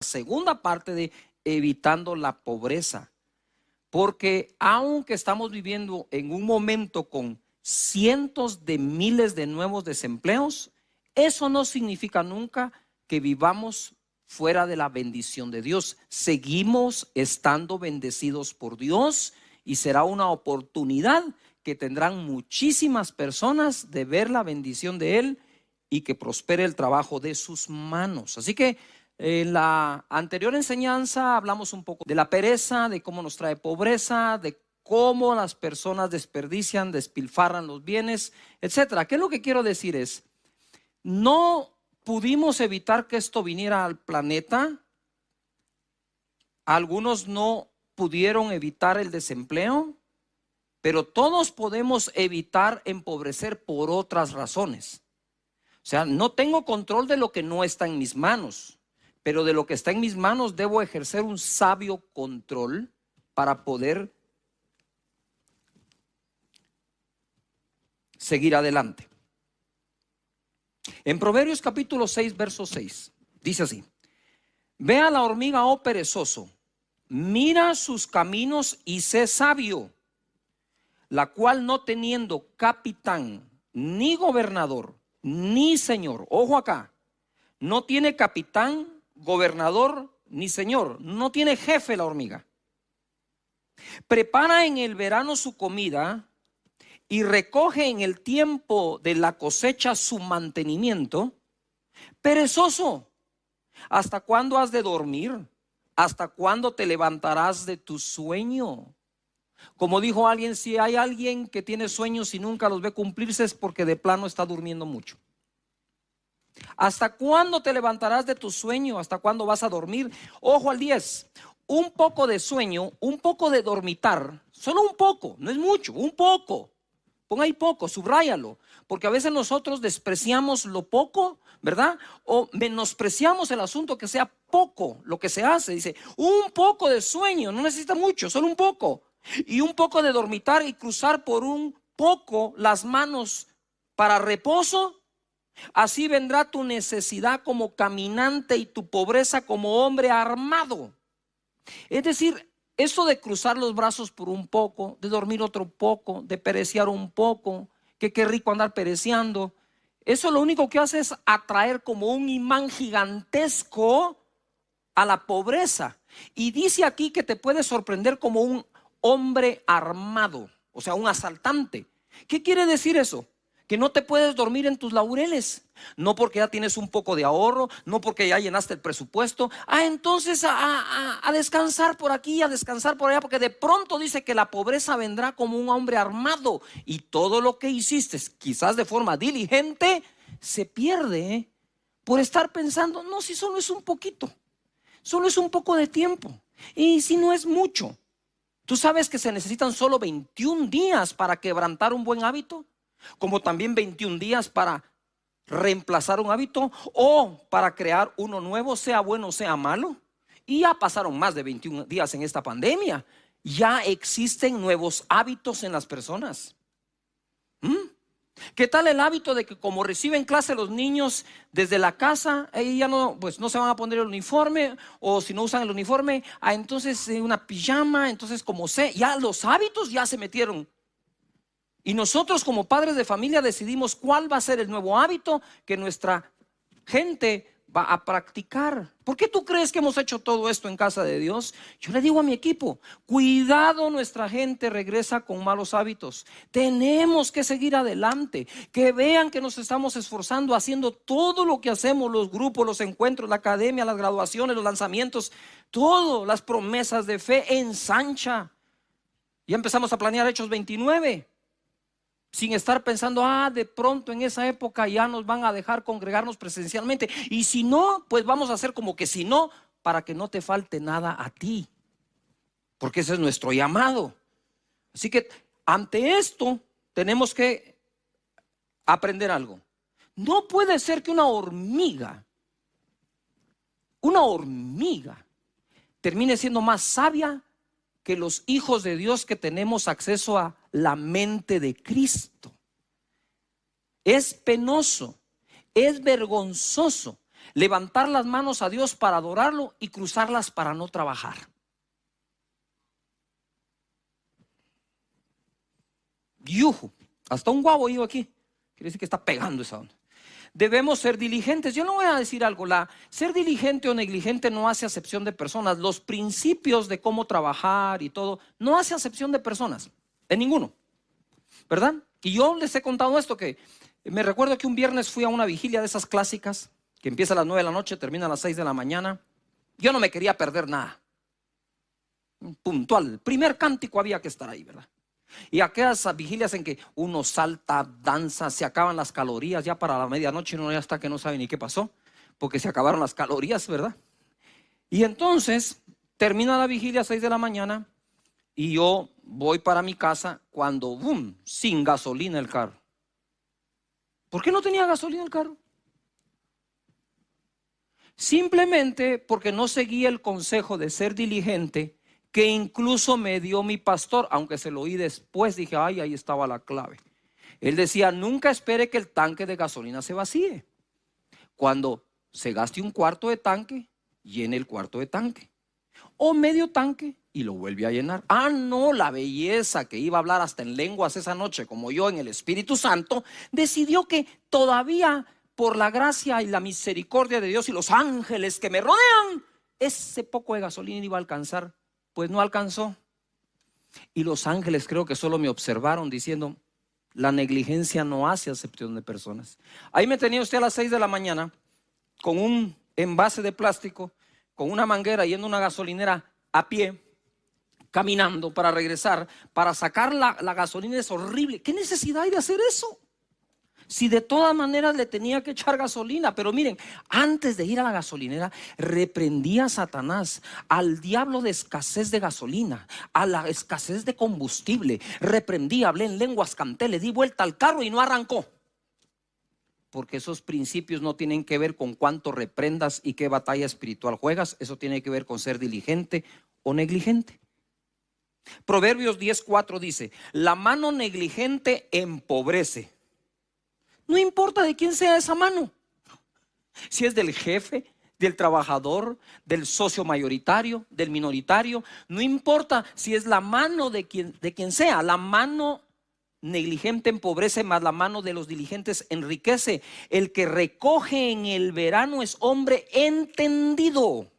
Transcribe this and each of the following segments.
segunda parte de evitando la pobreza. Porque aunque estamos viviendo en un momento con cientos de miles de nuevos desempleos, eso no significa nunca que vivamos fuera de la bendición de Dios. Seguimos estando bendecidos por Dios y será una oportunidad que tendrán muchísimas personas de ver la bendición de Él y que prospere el trabajo de sus manos. Así que en la anterior enseñanza hablamos un poco de la pereza, de cómo nos trae pobreza, de cómo las personas desperdician, despilfarran los bienes, etcétera. ¿Qué es lo que quiero decir? Es, no pudimos evitar que esto viniera al planeta. Algunos no pudieron evitar el desempleo, pero todos podemos evitar empobrecer por otras razones. O sea, no tengo control de lo que no está en mis manos, pero de lo que está en mis manos debo ejercer un sabio control para poder seguir adelante. En Proverbios capítulo 6, verso 6, dice así: ve a la hormiga, oh perezoso, mira sus caminos y sé sabio, la cual no teniendo capitán, ni gobernador, ni señor, ojo acá, no tiene capitán, gobernador, ni señor, no tiene jefe la hormiga. Prepara en el verano su comida y recoge en el tiempo de la cosecha su mantenimiento. Perezoso, ¿hasta cuándo has de dormir? ¿Hasta cuándo te levantarás de tu sueño? Como dijo alguien, si hay alguien que tiene sueños y nunca los ve cumplirse, es porque de plano está durmiendo mucho. ¿Hasta cuándo te levantarás de tu sueño? ¿Hasta cuándo vas a dormir? Ojo al 10. Un poco de sueño, un poco de dormitar, solo un poco, no es mucho, un poco. Ponga ahí poco, subráyalo, porque a veces nosotros despreciamos lo poco, ¿verdad? O menospreciamos el asunto que sea poco lo que se hace. Dice, un poco de sueño, no necesita mucho, solo un poco. Y un poco de dormitar y cruzar por un poco las manos para reposo. Así vendrá tu necesidad como caminante y tu pobreza como hombre armado. Es decir, esto de cruzar los brazos por un poco, de dormir otro poco, de perecear un poco, que qué rico andar pereceando, eso lo único que hace es atraer como un imán gigantesco a la pobreza. Y dice aquí que te puede sorprender como un hombre armado, o sea, un asaltante. ¿Qué quiere decir eso? Que no te puedes dormir en tus laureles, no porque ya tienes un poco de ahorro, no porque ya llenaste el presupuesto. Entonces a descansar por aquí, a descansar por allá, porque de pronto dice que la pobreza vendrá como un hombre armado y todo lo que hiciste, quizás de forma diligente, se pierde por estar pensando, no, si solo es un poquito, solo es un poco de tiempo, y si no es mucho. ¿Tú sabes que se necesitan solo 21 días para quebrantar un buen hábito? Como también 21 días para reemplazar un hábito o para crear uno nuevo, sea bueno o sea malo. Y ya pasaron más de 21 días en esta pandemia. Ya existen nuevos hábitos en las personas. ¿Qué tal el hábito de que como reciben clase los niños desde la casa, ya no, pues no se van a poner el uniforme, o si no usan el uniforme, entonces una pijama, entonces como ya los hábitos ya se metieron. Y nosotros como padres de familia decidimos cuál va a ser el nuevo hábito que nuestra gente va a practicar. ¿Por qué tú crees que hemos hecho todo esto en casa de Dios? Yo le digo a mi equipo, cuidado, nuestra gente regresa con malos hábitos. Tenemos que seguir adelante, que vean que nos estamos esforzando haciendo todo lo que hacemos, los grupos, los encuentros, la academia, las graduaciones, los lanzamientos, todo, las promesas de fe ensancha. Ya empezamos a planear Hechos 29. Sin estar pensando, de pronto en esa época ya nos van a dejar congregarnos presencialmente. Y si no, pues vamos a hacer como que si no, para que no te falte nada a ti. Porque ese es nuestro llamado. Así que ante esto tenemos que aprender algo. No puede ser que una hormiga termine siendo más sabia que los hijos de Dios que tenemos acceso a la mente de Cristo. Es penoso, es vergonzoso levantar las manos a Dios para adorarlo y cruzarlas para no trabajar. Yuju, hasta un guavo ido aquí. Quiere decir que está pegando esa onda. Debemos ser diligentes. Yo no voy a decir algo, ser diligente o negligente no hace acepción de personas. Los principios de cómo trabajar y todo, no hace acepción de personas, de ninguno, ¿verdad? Y yo les he contado esto, que me recuerdo que un viernes fui a una vigilia de esas clásicas, que empieza a las 9 de la noche, termina a las 6 de la mañana. Yo no me quería perder nada. Puntual, el primer cántico había que estar ahí, ¿verdad? Y aquellas vigilias en que uno salta, danza, se acaban las calorías ya para la medianoche, uno ya está que no sabe ni qué pasó, porque se acabaron las calorías, ¿verdad? Y entonces termina la vigilia a 6 de la mañana y yo voy para mi casa cuando, ¡boom!, sin gasolina el carro. ¿Por qué no tenía gasolina el carro? Simplemente porque no seguía el consejo de ser diligente, que incluso me dio mi pastor, aunque se lo oí después. Dije, ay, ahí estaba la clave. Él decía, nunca espere que el tanque de gasolina se vacíe. Cuando se gaste un cuarto de tanque, llene el cuarto de tanque, o medio tanque y lo vuelve a llenar. Ah, no, la belleza que iba a hablar hasta en lenguas esa noche, como yo en el Espíritu Santo, decidió que todavía, por la gracia y la misericordia de Dios y los ángeles que me rodean, ese poco de gasolina iba a alcanzar. Pues no alcanzó. Y los ángeles creo que solo me observaron diciendo, la negligencia no hace acepción de personas. Ahí me tenía usted a las 6 de la mañana con un envase de plástico, con una manguera, yendo a una gasolinera a pie, caminando para regresar, para sacar la gasolina. Es horrible. ¿Qué necesidad hay de hacer eso? Si de todas maneras le tenía que echar gasolina. Pero miren, antes de ir a la gasolinera, reprendía a Satanás, al diablo de escasez de gasolina, a la escasez de combustible. Reprendí, hablé en lenguas, canté, le di vuelta al carro y no arrancó. Porque esos principios no tienen que ver con cuánto reprendas y qué batalla espiritual juegas. Eso tiene que ver con ser diligente o negligente. Proverbios 10:4 dice, la mano negligente empobrece. No importa de quién sea esa mano, si es del jefe, del trabajador, del socio mayoritario, del minoritario. No importa si es la mano de quien sea. La mano negligente empobrece, más la mano de los diligentes enriquece. El que recoge en el verano es hombre entendido.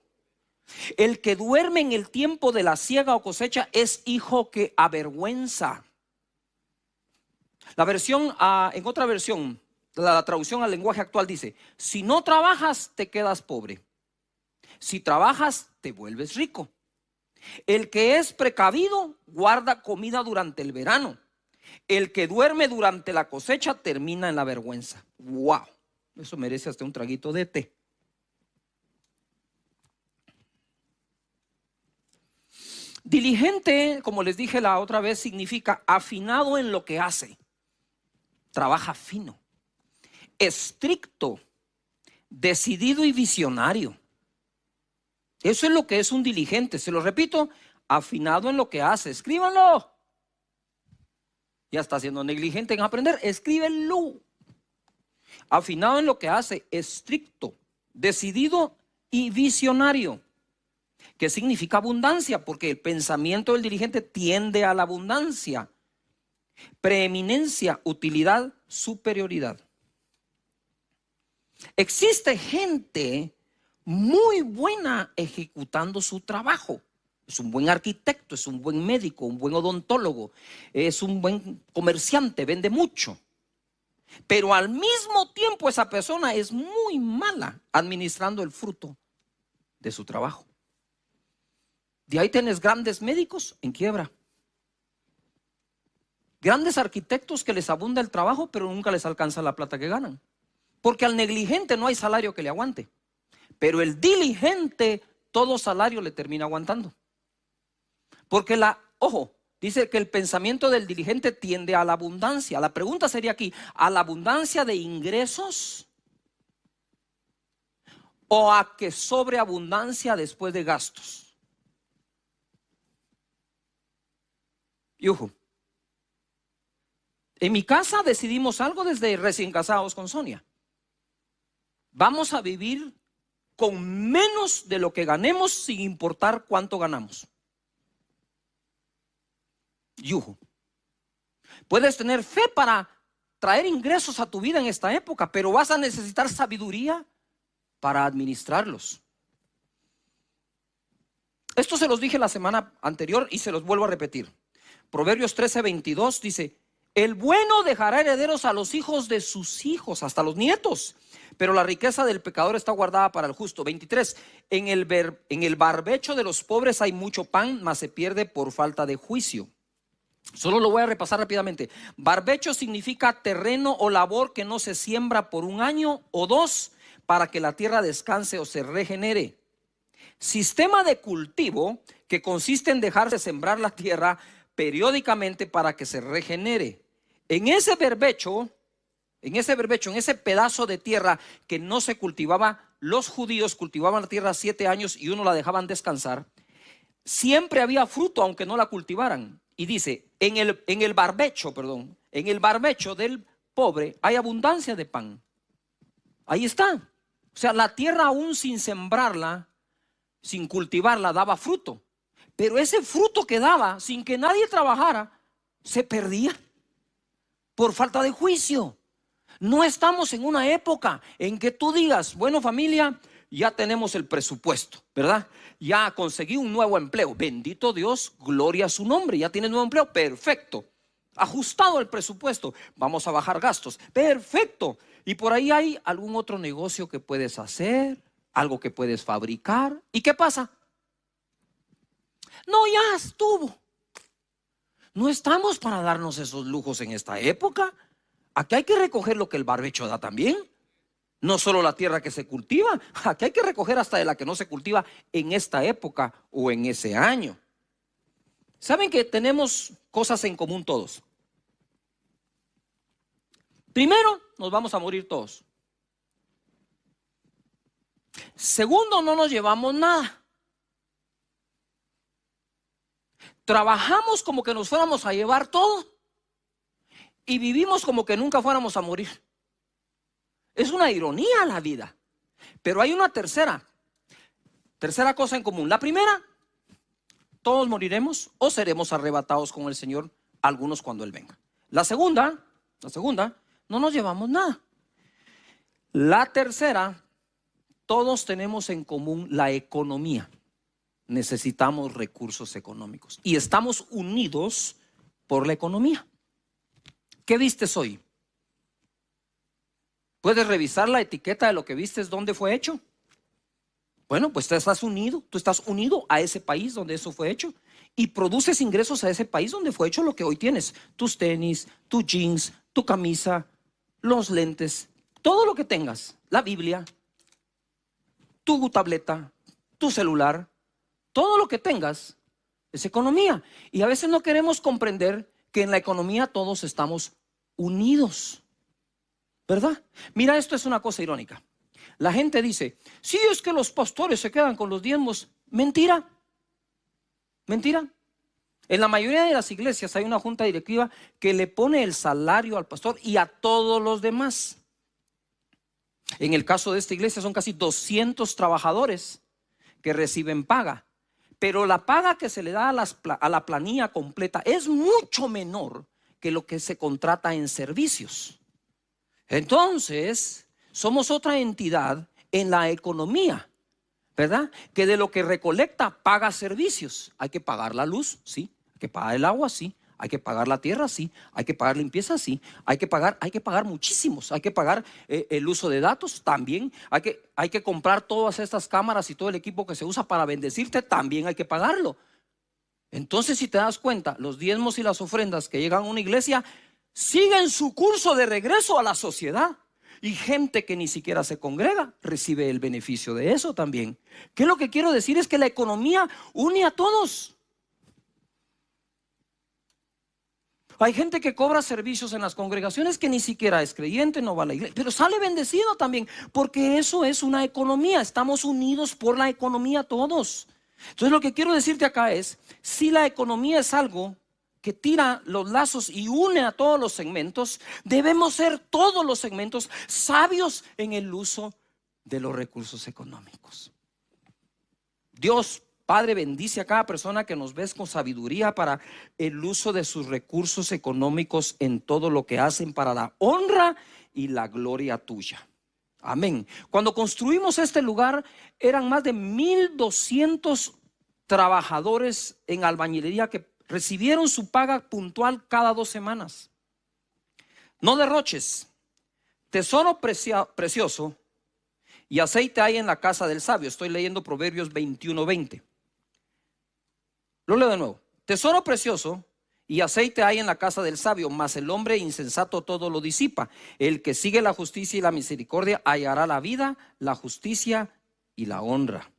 El que duerme en el tiempo de la siega o cosecha es hijo que avergüenza. La versión, en otra versión, la traducción al lenguaje actual dice, si no trabajas te quedas pobre, si trabajas te vuelves rico. El que es precavido guarda comida durante el verano, el que duerme durante la cosecha termina en la vergüenza. Wow, eso merece hasta un traguito de té. Diligente, como les dije la otra vez, significa afinado en lo que hace. Trabaja fino, estricto, decidido y visionario. Eso es lo que es un diligente. Se lo repito, afinado en lo que hace. Escríbanlo. Ya está siendo negligente en aprender, escríbenlo. Afinado en lo que hace, estricto, decidido y visionario. ¿Qué significa abundancia? Porque el pensamiento del diligente tiende a la abundancia. Preeminencia, utilidad, superioridad. Existe gente muy buena ejecutando su trabajo. Es un buen arquitecto, es un buen médico, un buen odontólogo, es un buen comerciante, vende mucho. Pero al mismo tiempo esa persona es muy mala administrando el fruto de su trabajo. De ahí tienes grandes médicos en quiebra. Grandes arquitectos que les abunda el trabajo, pero nunca les alcanza la plata que ganan. Porque al negligente no hay salario que le aguante. Pero el diligente, todo salario le termina aguantando. Porque ojo, dice que el pensamiento del diligente tiende a la abundancia. La pregunta sería aquí, ¿a la abundancia de ingresos? ¿O a que sobreabundancia después de gastos? Yujú. En mi casa decidimos algo desde recién casados con Sonia. vamos a vivir con menos de lo que ganemos sin importar cuánto ganamos. Yujo. Puedes tener fe para traer ingresos a tu vida en esta época, pero vas a necesitar sabiduría para administrarlos. Esto se los dije la semana anterior y se los vuelvo a repetir. Proverbios 13:22 dice: el bueno dejará herederos a los hijos de sus hijos, hasta los nietos, pero la riqueza del pecador está guardada para el justo. 23, en el barbecho de los pobres hay mucho pan, mas se pierde por falta de juicio. Solo lo voy a repasar rápidamente. Barbecho significa terreno o labor que no se siembra por un año o dos para que la tierra descanse o se regenere. Sistema de cultivo que consiste en dejar de sembrar la tierra periódicamente para que se regenere. En ese barbecho, en ese pedazo de tierra que no se cultivaba, los judíos cultivaban la tierra 7 años y uno la dejaban descansar. Siempre había fruto aunque no la cultivaran. Y dice, en el barbecho del pobre hay abundancia de pan. Ahí está. O sea, la tierra aún sin sembrarla, sin cultivarla, daba fruto. Pero ese fruto que daba, sin que nadie trabajara, se perdía por falta de juicio. No estamos en una época en que tú digas, bueno, familia, ya tenemos el presupuesto, ¿verdad? Ya conseguí un nuevo empleo. Bendito Dios, gloria a su nombre. Ya tienes nuevo empleo, perfecto. Ajustado el presupuesto, vamos a bajar gastos, perfecto. Y por ahí hay algún otro negocio que puedes hacer, algo que puedes fabricar. ¿Y qué pasa? No, ya estuvo. No estamos para darnos esos lujos en esta época. Aquí hay que recoger lo que el barbecho da también. No solo la tierra que se cultiva, aquí hay que recoger hasta de la que no se cultiva en esta época o en ese año. ¿Saben que tenemos cosas en común todos? Primero, nos vamos a morir todos. Segundo, no nos llevamos nada. Trabajamos como que nos fuéramos a llevar todo y vivimos como que nunca fuéramos a morir. Es una ironía la vida. Pero hay una tercera cosa en común. La primera, todos moriremos o seremos arrebatados con el Señor, algunos cuando Él venga. La segunda, no nos llevamos nada. La tercera, todos tenemos en común la economía. Necesitamos recursos económicos y estamos unidos por la economía. ¿Qué vistes hoy? ¿Puedes revisar la etiqueta de lo que vistes, dónde fue hecho? Bueno, pues tú estás unido a ese país donde eso fue hecho y produces ingresos a ese país donde fue hecho lo que hoy tienes. Tus tenis, tus jeans, tu camisa, los lentes, todo lo que tengas, la Biblia, tu tableta, tu celular, todo lo que tengas es economía. Y a veces no queremos comprender que en la economía todos estamos unidos. ¿Verdad? Mira, esto es una cosa irónica. La gente dice, sí, es que los pastores se quedan con los diezmos. Mentira. Mentira. En la mayoría de las iglesias hay una junta directiva que le pone el salario al pastor y a todos los demás. En el caso de esta iglesia son casi 200 trabajadores que reciben paga. Pero la paga que se le da a la planilla completa es mucho menor que lo que se contrata en servicios. Entonces, somos otra entidad en la economía, ¿verdad? Que de lo que recolecta paga servicios. Hay que pagar la luz, sí. Hay que pagar el agua, sí. Hay que pagar la tierra, sí. Hay que pagar limpieza, sí. Hay que pagar muchísimos. Hay que pagar el uso de datos también. Hay que comprar todas estas cámaras y todo el equipo que se usa para bendecirte, también hay que pagarlo. Entonces, si te das cuenta, los diezmos y las ofrendas que llegan a una iglesia siguen su curso de regreso a la sociedad. Y gente que ni siquiera se congrega recibe el beneficio de eso también. ¿Qué es lo que quiero decir? Es que la economía une a todos. Hay gente que cobra servicios en las congregaciones que ni siquiera es creyente, no va a la iglesia, pero sale bendecido también, porque eso es una economía. Estamos unidos por la economía todos. Entonces lo que quiero decirte acá es, si la economía es algo que tira los lazos y une a todos los segmentos, debemos ser todos los segmentos sabios en el uso de los recursos económicos. Dios Padre bendice a cada persona que nos ves con sabiduría para el uso de sus recursos económicos en todo lo que hacen para la honra y la gloria tuya. Amén. Cuando construimos este lugar eran más de 1,200 trabajadores en albañilería que recibieron su paga puntual cada 2 semanas. No derroches, tesoro precioso y aceite hay en la casa del sabio. Estoy leyendo Proverbios 21:20. Lo leo de nuevo. Tesoro precioso y aceite hay en la casa del sabio, mas el hombre insensato todo lo disipa. El que sigue la justicia y la misericordia hallará la vida, la justicia y la honra.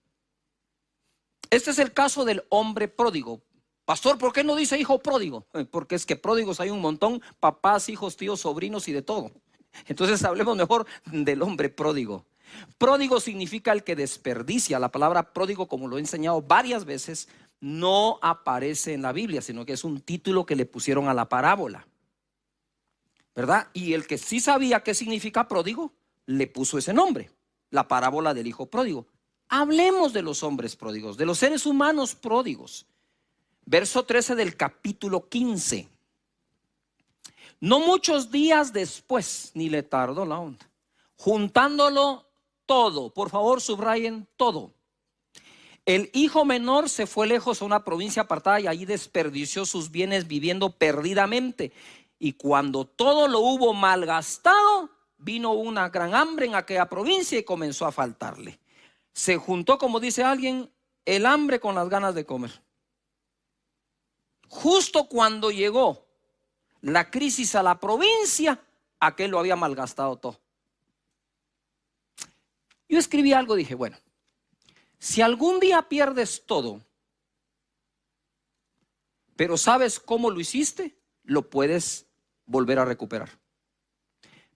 Este es el caso del hombre pródigo. Pastor, ¿por qué no dice hijo pródigo? Porque es que pródigos hay un montón, papás, hijos, tíos, sobrinos y de todo. Entonces hablemos mejor del hombre pródigo. Pródigo significa el que desperdicia. La palabra pródigo, como lo he enseñado varias veces, no aparece en la Biblia, sino que es un título que le pusieron a la parábola, ¿verdad? Y el que sí sabía qué significa pródigo, le puso ese nombre, la parábola del hijo pródigo. Hablemos de los hombres pródigos, de los seres humanos pródigos. Verso 13 del capítulo 15. No muchos días después, ni le tardó la onda, juntándolo todo, por favor subrayen todo. El hijo menor se fue lejos a una provincia apartada y allí desperdició sus bienes viviendo perdidamente. Y cuando todo lo hubo malgastado, vino una gran hambre en aquella provincia y comenzó a faltarle. Se juntó, como dice alguien, el hambre con las ganas de comer. Justo cuando llegó la crisis a la provincia, aquel lo había malgastado todo. Yo escribí algo, dije, bueno, si algún día pierdes todo, pero sabes cómo lo hiciste, lo puedes volver a recuperar.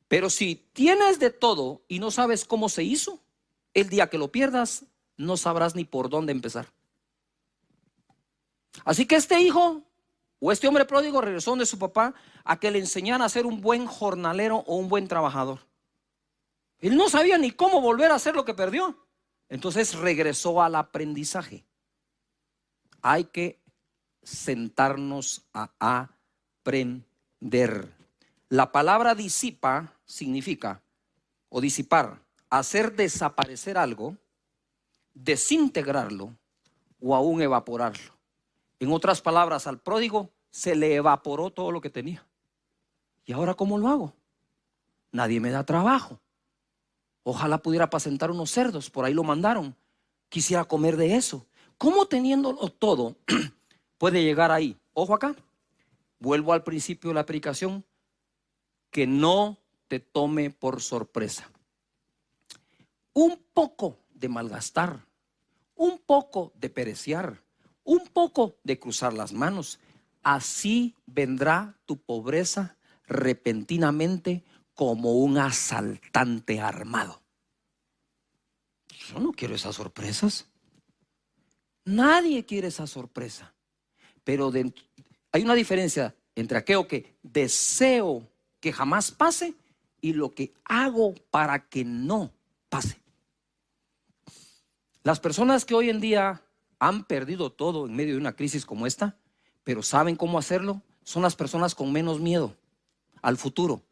Pero si tienes de todo y no sabes cómo se hizo, el día que lo pierdas, no sabrás ni por dónde empezar. Así que este hijo o este hombre pródigo regresó de su papá a que le enseñara a ser un buen jornalero o un buen trabajador. Él no sabía ni cómo volver a hacer lo que perdió. Entonces regresó al aprendizaje. Hay que sentarnos a aprender. La palabra disipa significa, o disipar, hacer desaparecer algo, desintegrarlo o aún evaporarlo. En otras palabras, al pródigo se le evaporó todo lo que tenía. ¿Y ahora cómo lo hago? Nadie me da trabajo. Ojalá pudiera apacentar unos cerdos, por ahí lo mandaron. Quisiera comer de eso. ¿Cómo teniéndolo todo puede llegar ahí? Ojo acá, vuelvo al principio de la predicación, que no te tome por sorpresa. Un poco de malgastar, un poco de pereciar, un poco de cruzar las manos. Así vendrá tu pobreza repentinamente como un asaltante armado. Yo no quiero esas sorpresas. Nadie quiere esa sorpresa. Pero hay una diferencia entre aquello que deseo que jamás pase y lo que hago para que no pase. Las personas que hoy en día han perdido todo en medio de una crisis como esta, pero saben cómo hacerlo, son las personas con menos miedo al futuro.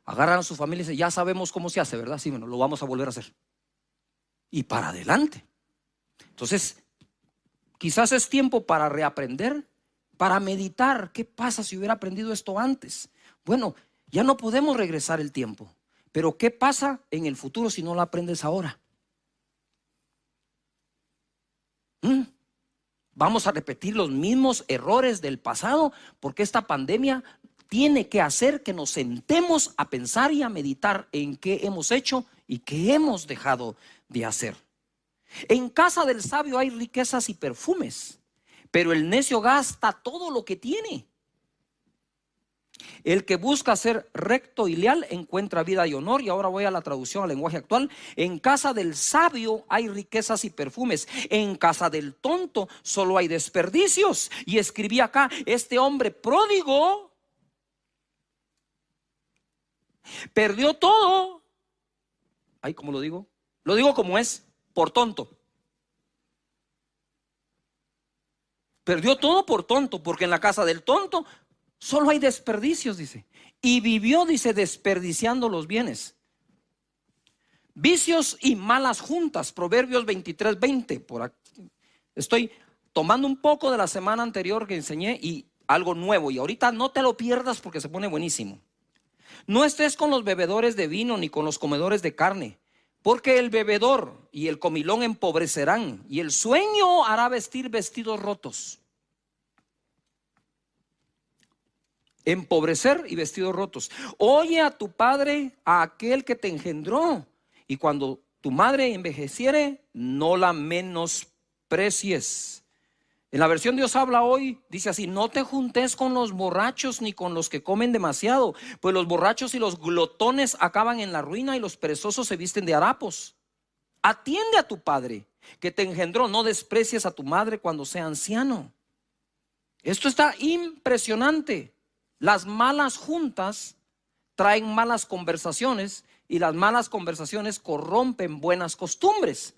Agarran a su familia y dicen, ya sabemos cómo se hace, ¿verdad? Sí, bueno, lo vamos a volver a hacer. Y para adelante. Entonces, quizás es tiempo para reaprender, para meditar. ¿Qué pasa si hubiera aprendido esto antes? Bueno, ya no podemos regresar el tiempo. Pero ¿qué pasa en el futuro si no lo aprendes ahora? Vamos a repetir los mismos errores del pasado, porque esta pandemia tiene que hacer que nos sentemos a pensar y a meditar en qué hemos hecho y qué hemos dejado de hacer. En casa del sabio hay riquezas y perfumes, pero el necio gasta todo lo que tiene. El que busca ser recto y leal encuentra vida y honor. Y ahora voy a la traducción al lenguaje actual. En casa del sabio hay riquezas y perfumes, en casa del tonto solo hay desperdicios. Y escribí acá, este hombre pródigo perdió todo. Ay, ¿cómo lo digo? Lo digo como es, por tonto. Perdió todo por tonto, porque en la casa del tonto solo hay desperdicios, dice. Y vivió, dice, desperdiciando los bienes. Vicios y malas juntas, Proverbios 23:20. Por aquí. Estoy tomando un poco de la semana anterior que enseñé y algo nuevo. Y ahorita no te lo pierdas porque se pone buenísimo. No estés con los bebedores de vino ni con los comedores de carne, porque el bebedor y el comilón empobrecerán, y el sueño hará vestir vestidos rotos. Empobrecer y vestidos rotos. Oye a tu padre, a aquel que te engendró, y cuando tu madre envejeciere, no la menosprecies. En la versión Dios habla hoy, dice así: no te juntes con los borrachos ni con los que comen demasiado, pues los borrachos y los glotones acaban en la ruina y los perezosos se visten de harapos. Atiende a tu padre que te engendró, no desprecies a tu madre cuando sea anciano. Esto está impresionante. Las malas juntas traen malas conversaciones y las malas conversaciones corrompen buenas costumbres.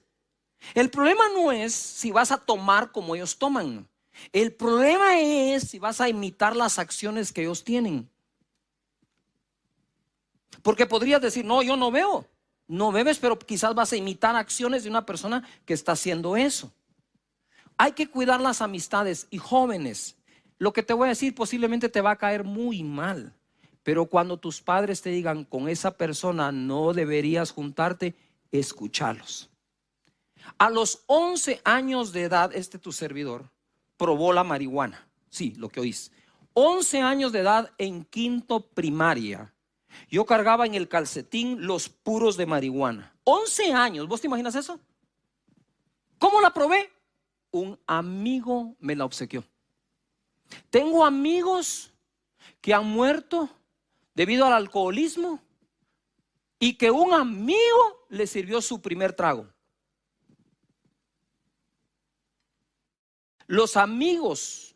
El problema no es si vas a tomar como ellos toman. El problema es si vas a imitar las acciones que ellos tienen. Porque podrías decir: no, yo no veo. No bebes, pero quizás vas a imitar acciones de una persona que está haciendo eso. Hay que cuidar las amistades. Y jóvenes, lo que te voy a decir posiblemente te va a caer muy mal, pero cuando tus padres te digan: con esa persona no deberías juntarte, escúchalos. A los 11 años de edad, tu servidor probó la marihuana. Sí, lo que oís. 11 años de edad, en quinto primaria, yo cargaba en el calcetín los puros de marihuana. 11 años, ¿vos te imaginas eso? ¿Cómo la probé? Un amigo me la obsequió. Tengo amigos que han muerto debido al alcoholismo y que un amigo le sirvió su primer trago. Los amigos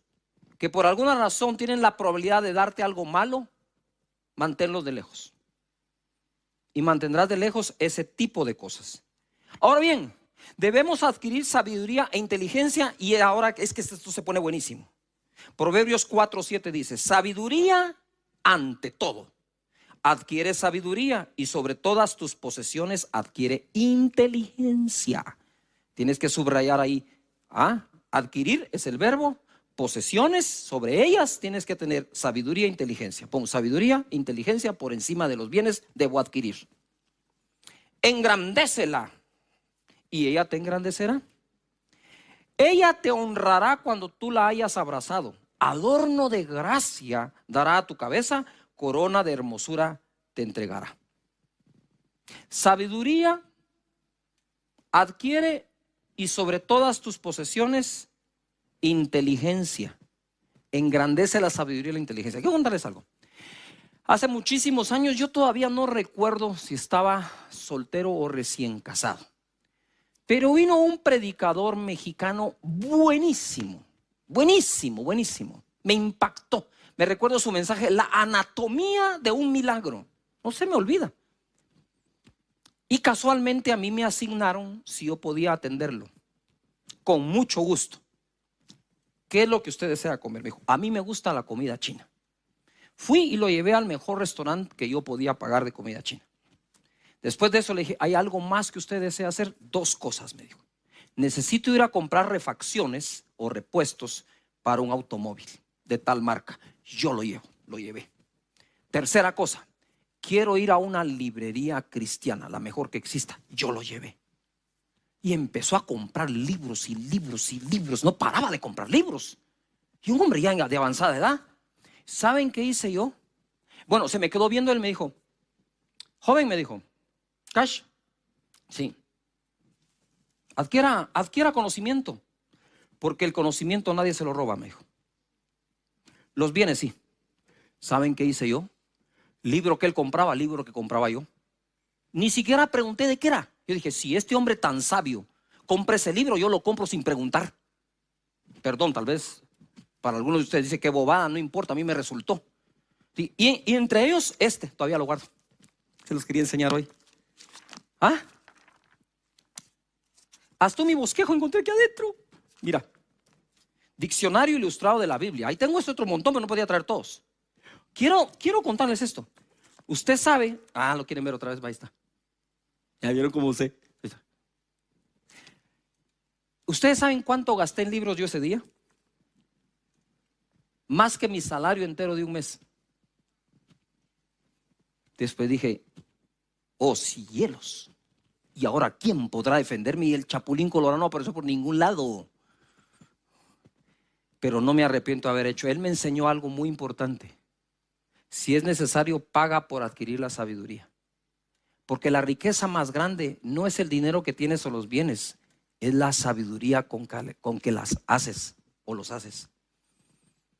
que por alguna razón tienen la probabilidad de darte algo malo, manténlos de lejos. Y mantendrás de lejos ese tipo de cosas. Ahora bien, debemos adquirir sabiduría e inteligencia, y ahora es que esto se pone buenísimo. Proverbios 4:7 dice: sabiduría ante todo. Adquiere sabiduría y sobre todas tus posesiones adquiere inteligencia. Tienes que subrayar ahí. Adquirir es el verbo. Posesiones, sobre ellas tienes que tener sabiduría e inteligencia. Pon sabiduría e inteligencia por encima de los bienes, debo adquirir. Engrandécela y ella te engrandecerá. Ella te honrará cuando tú la hayas abrazado. Adorno de gracia dará a tu cabeza, corona de hermosura te entregará. Sabiduría adquiere, y sobre todas tus posesiones, inteligencia. Engrandece la sabiduría y la inteligencia. Quiero contarles algo. Hace muchísimos años, yo todavía no recuerdo si estaba soltero o recién casado, pero vino un predicador mexicano buenísimo, buenísimo, buenísimo. Me impactó. Me recuerdo su mensaje: la anatomía de un milagro. No se me olvida. Y casualmente a mí me asignaron si yo podía atenderlo. Con mucho gusto. ¿Qué es lo que usted desea comer? Me dijo: a mí me gusta la comida china. Fui y lo llevé al mejor restaurante que yo podía pagar de comida china. Después de eso le dije: ¿hay algo más que usted desea hacer? 2 cosas, me dijo. Necesito ir a comprar refacciones o repuestos para un automóvil de tal marca. Yo lo llevé. Tercera cosa, quiero ir a una librería cristiana, la mejor que exista. Yo lo llevé. Y empezó a comprar libros y libros y libros. No paraba de comprar libros. Y un hombre ya de avanzada edad. ¿Saben qué hice yo? Bueno, se me quedó viendo. Él me dijo: joven, me dijo, Cash, sí, adquiera conocimiento, porque el conocimiento nadie se lo roba, me dijo. Los bienes sí. ¿Saben qué hice yo? Libro que él compraba, libro que compraba yo. Ni siquiera pregunté de qué era. Yo dije: si este hombre tan sabio compra ese libro, yo lo compro sin preguntar. Perdón, tal vez para algunos de ustedes dice: qué bobada, no importa, a mí me resultó. ¿Sí? Y entre ellos todavía lo guardo. Se los quería enseñar hoy. Hasta mi bosquejo encontré aquí adentro. Mira, diccionario ilustrado de la Biblia. Ahí tengo este otro montón, pero no podía traer todos. Quiero contarles esto. Usted sabe, lo quieren ver otra vez, ahí está. Ya vieron cómo usé. Ahí está. ¿Ustedes saben cuánto gasté en libros yo ese día? Más que mi salario entero de un mes. Después dije, oh cielos, ¿y ahora quién podrá defenderme? Y el Chapulín Colorado no apareció por ningún lado. Pero no me arrepiento de haber hecho. Él me enseñó algo muy importante. Si es necesario, paga por adquirir la sabiduría. Porque la riqueza más grande no es el dinero que tienes o los bienes, es la sabiduría con que las haces o los haces.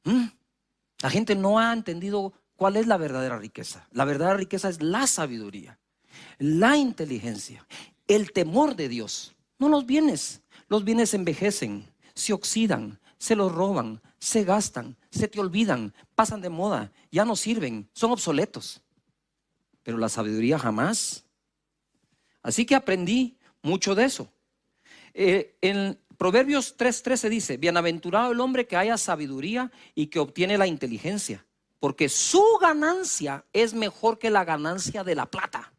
La gente no ha entendido cuál es la verdadera riqueza. La verdadera riqueza es la sabiduría, la inteligencia, el temor de Dios. No los bienes. Los bienes envejecen, se oxidan, se los roban, se gastan, se te olvidan, pasan de moda, ya no sirven, son obsoletos. Pero la sabiduría jamás. Así que aprendí mucho de eso. En Proverbios 3:13 dice: bienaventurado el hombre que haya sabiduría y que obtiene la inteligencia, porque su ganancia es mejor que la ganancia de la plata,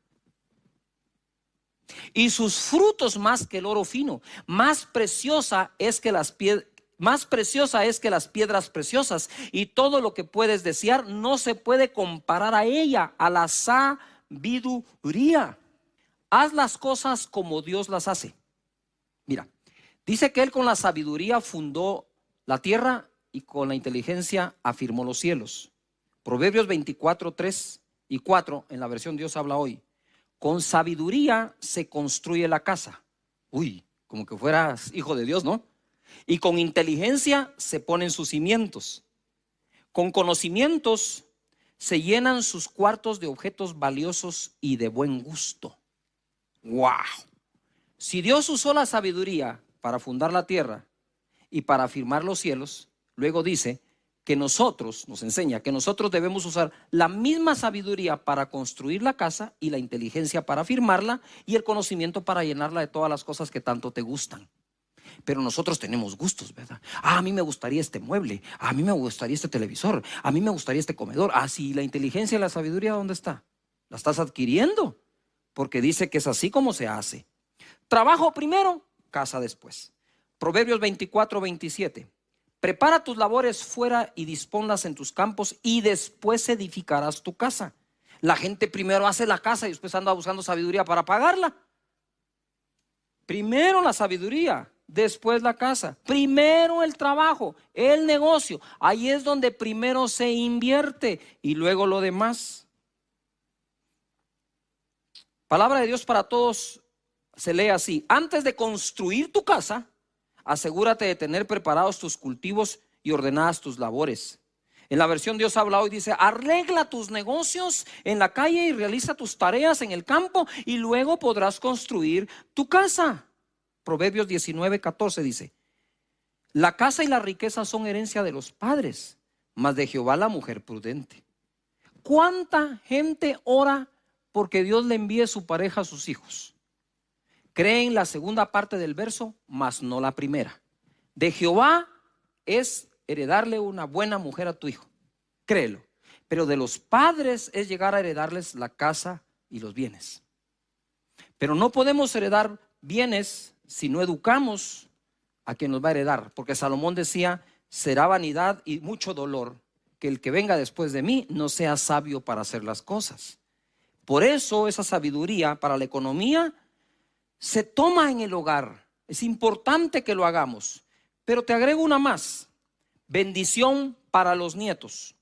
y sus frutos más que el oro fino. Más preciosa es que las piedras preciosas, y todo lo que puedes desear no se puede comparar a ella, a la sabiduría. Haz las cosas como Dios las hace. Mira, dice que Él con la sabiduría fundó la tierra y con la inteligencia afirmó los cielos. Proverbios 24:3 y 4 en la versión Dios habla hoy. Con sabiduría se construye la casa. Uy, como que fueras hijo de Dios, ¿no? Y con inteligencia se ponen sus cimientos. Con conocimientos se llenan sus cuartos de objetos valiosos y de buen gusto. ¡Wow! Si Dios usó la sabiduría para fundar la tierra y para afirmar los cielos, luego dice que nos enseña que nosotros debemos usar la misma sabiduría para construir la casa, y la inteligencia para afirmarla, y el conocimiento para llenarla de todas las cosas que tanto te gustan. Pero nosotros tenemos gustos, ¿verdad? A mí me gustaría este mueble, a mí me gustaría este televisor, a mí me gustaría este comedor. Sí, la inteligencia y la sabiduría, ¿dónde está? La estás adquiriendo, porque dice que es así como se hace. Trabajo primero, casa después. Proverbios 24:27. Prepara tus labores fuera y disponlas en tus campos, y después edificarás tu casa. La gente primero hace la casa y después anda buscando sabiduría para pagarla. Primero la sabiduría, después la casa. Primero el trabajo, el negocio. Ahí es donde primero se invierte y luego lo demás. Palabra de Dios para todos se lee así: antes de construir tu casa, asegúrate de tener preparados tus cultivos y ordenadas tus labores. En la versión Dios habla hoy dice: arregla tus negocios en la calle y realiza tus tareas en el campo, y luego podrás construir tu casa. Proverbios 19:14 dice: la casa y la riqueza son herencia de los padres, mas de Jehová la mujer prudente. ¿Cuánta gente ora porque Dios le envíe su pareja a sus hijos? Creen la segunda parte del verso, mas no la primera. De Jehová es heredarle una buena mujer a tu hijo, créelo. Pero de los padres es llegar a heredarles la casa y los bienes. Pero no podemos heredar bienes si no educamos a quien nos va a heredar, porque Salomón decía: será vanidad y mucho dolor que el que venga después de mí no sea sabio para hacer las cosas. Por eso esa sabiduría para la economía se toma en el hogar. Es importante que lo hagamos. Pero te agrego una más: bendición para los nietos.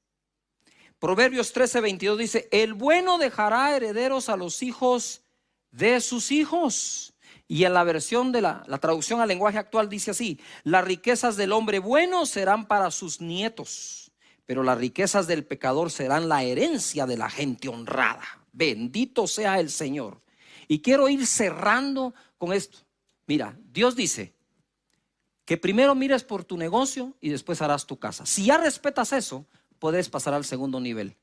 Proverbios 13:22 dice: el bueno dejará herederos a los hijos de sus hijos. Y en la versión de la traducción al lenguaje actual dice así: las riquezas del hombre bueno serán para sus nietos, pero las riquezas del pecador serán la herencia de la gente honrada. Bendito sea el Señor. Y quiero ir cerrando con esto. Mira, Dios dice que primero mires por tu negocio y después harás tu casa. Si ya respetas eso, puedes pasar al segundo nivel.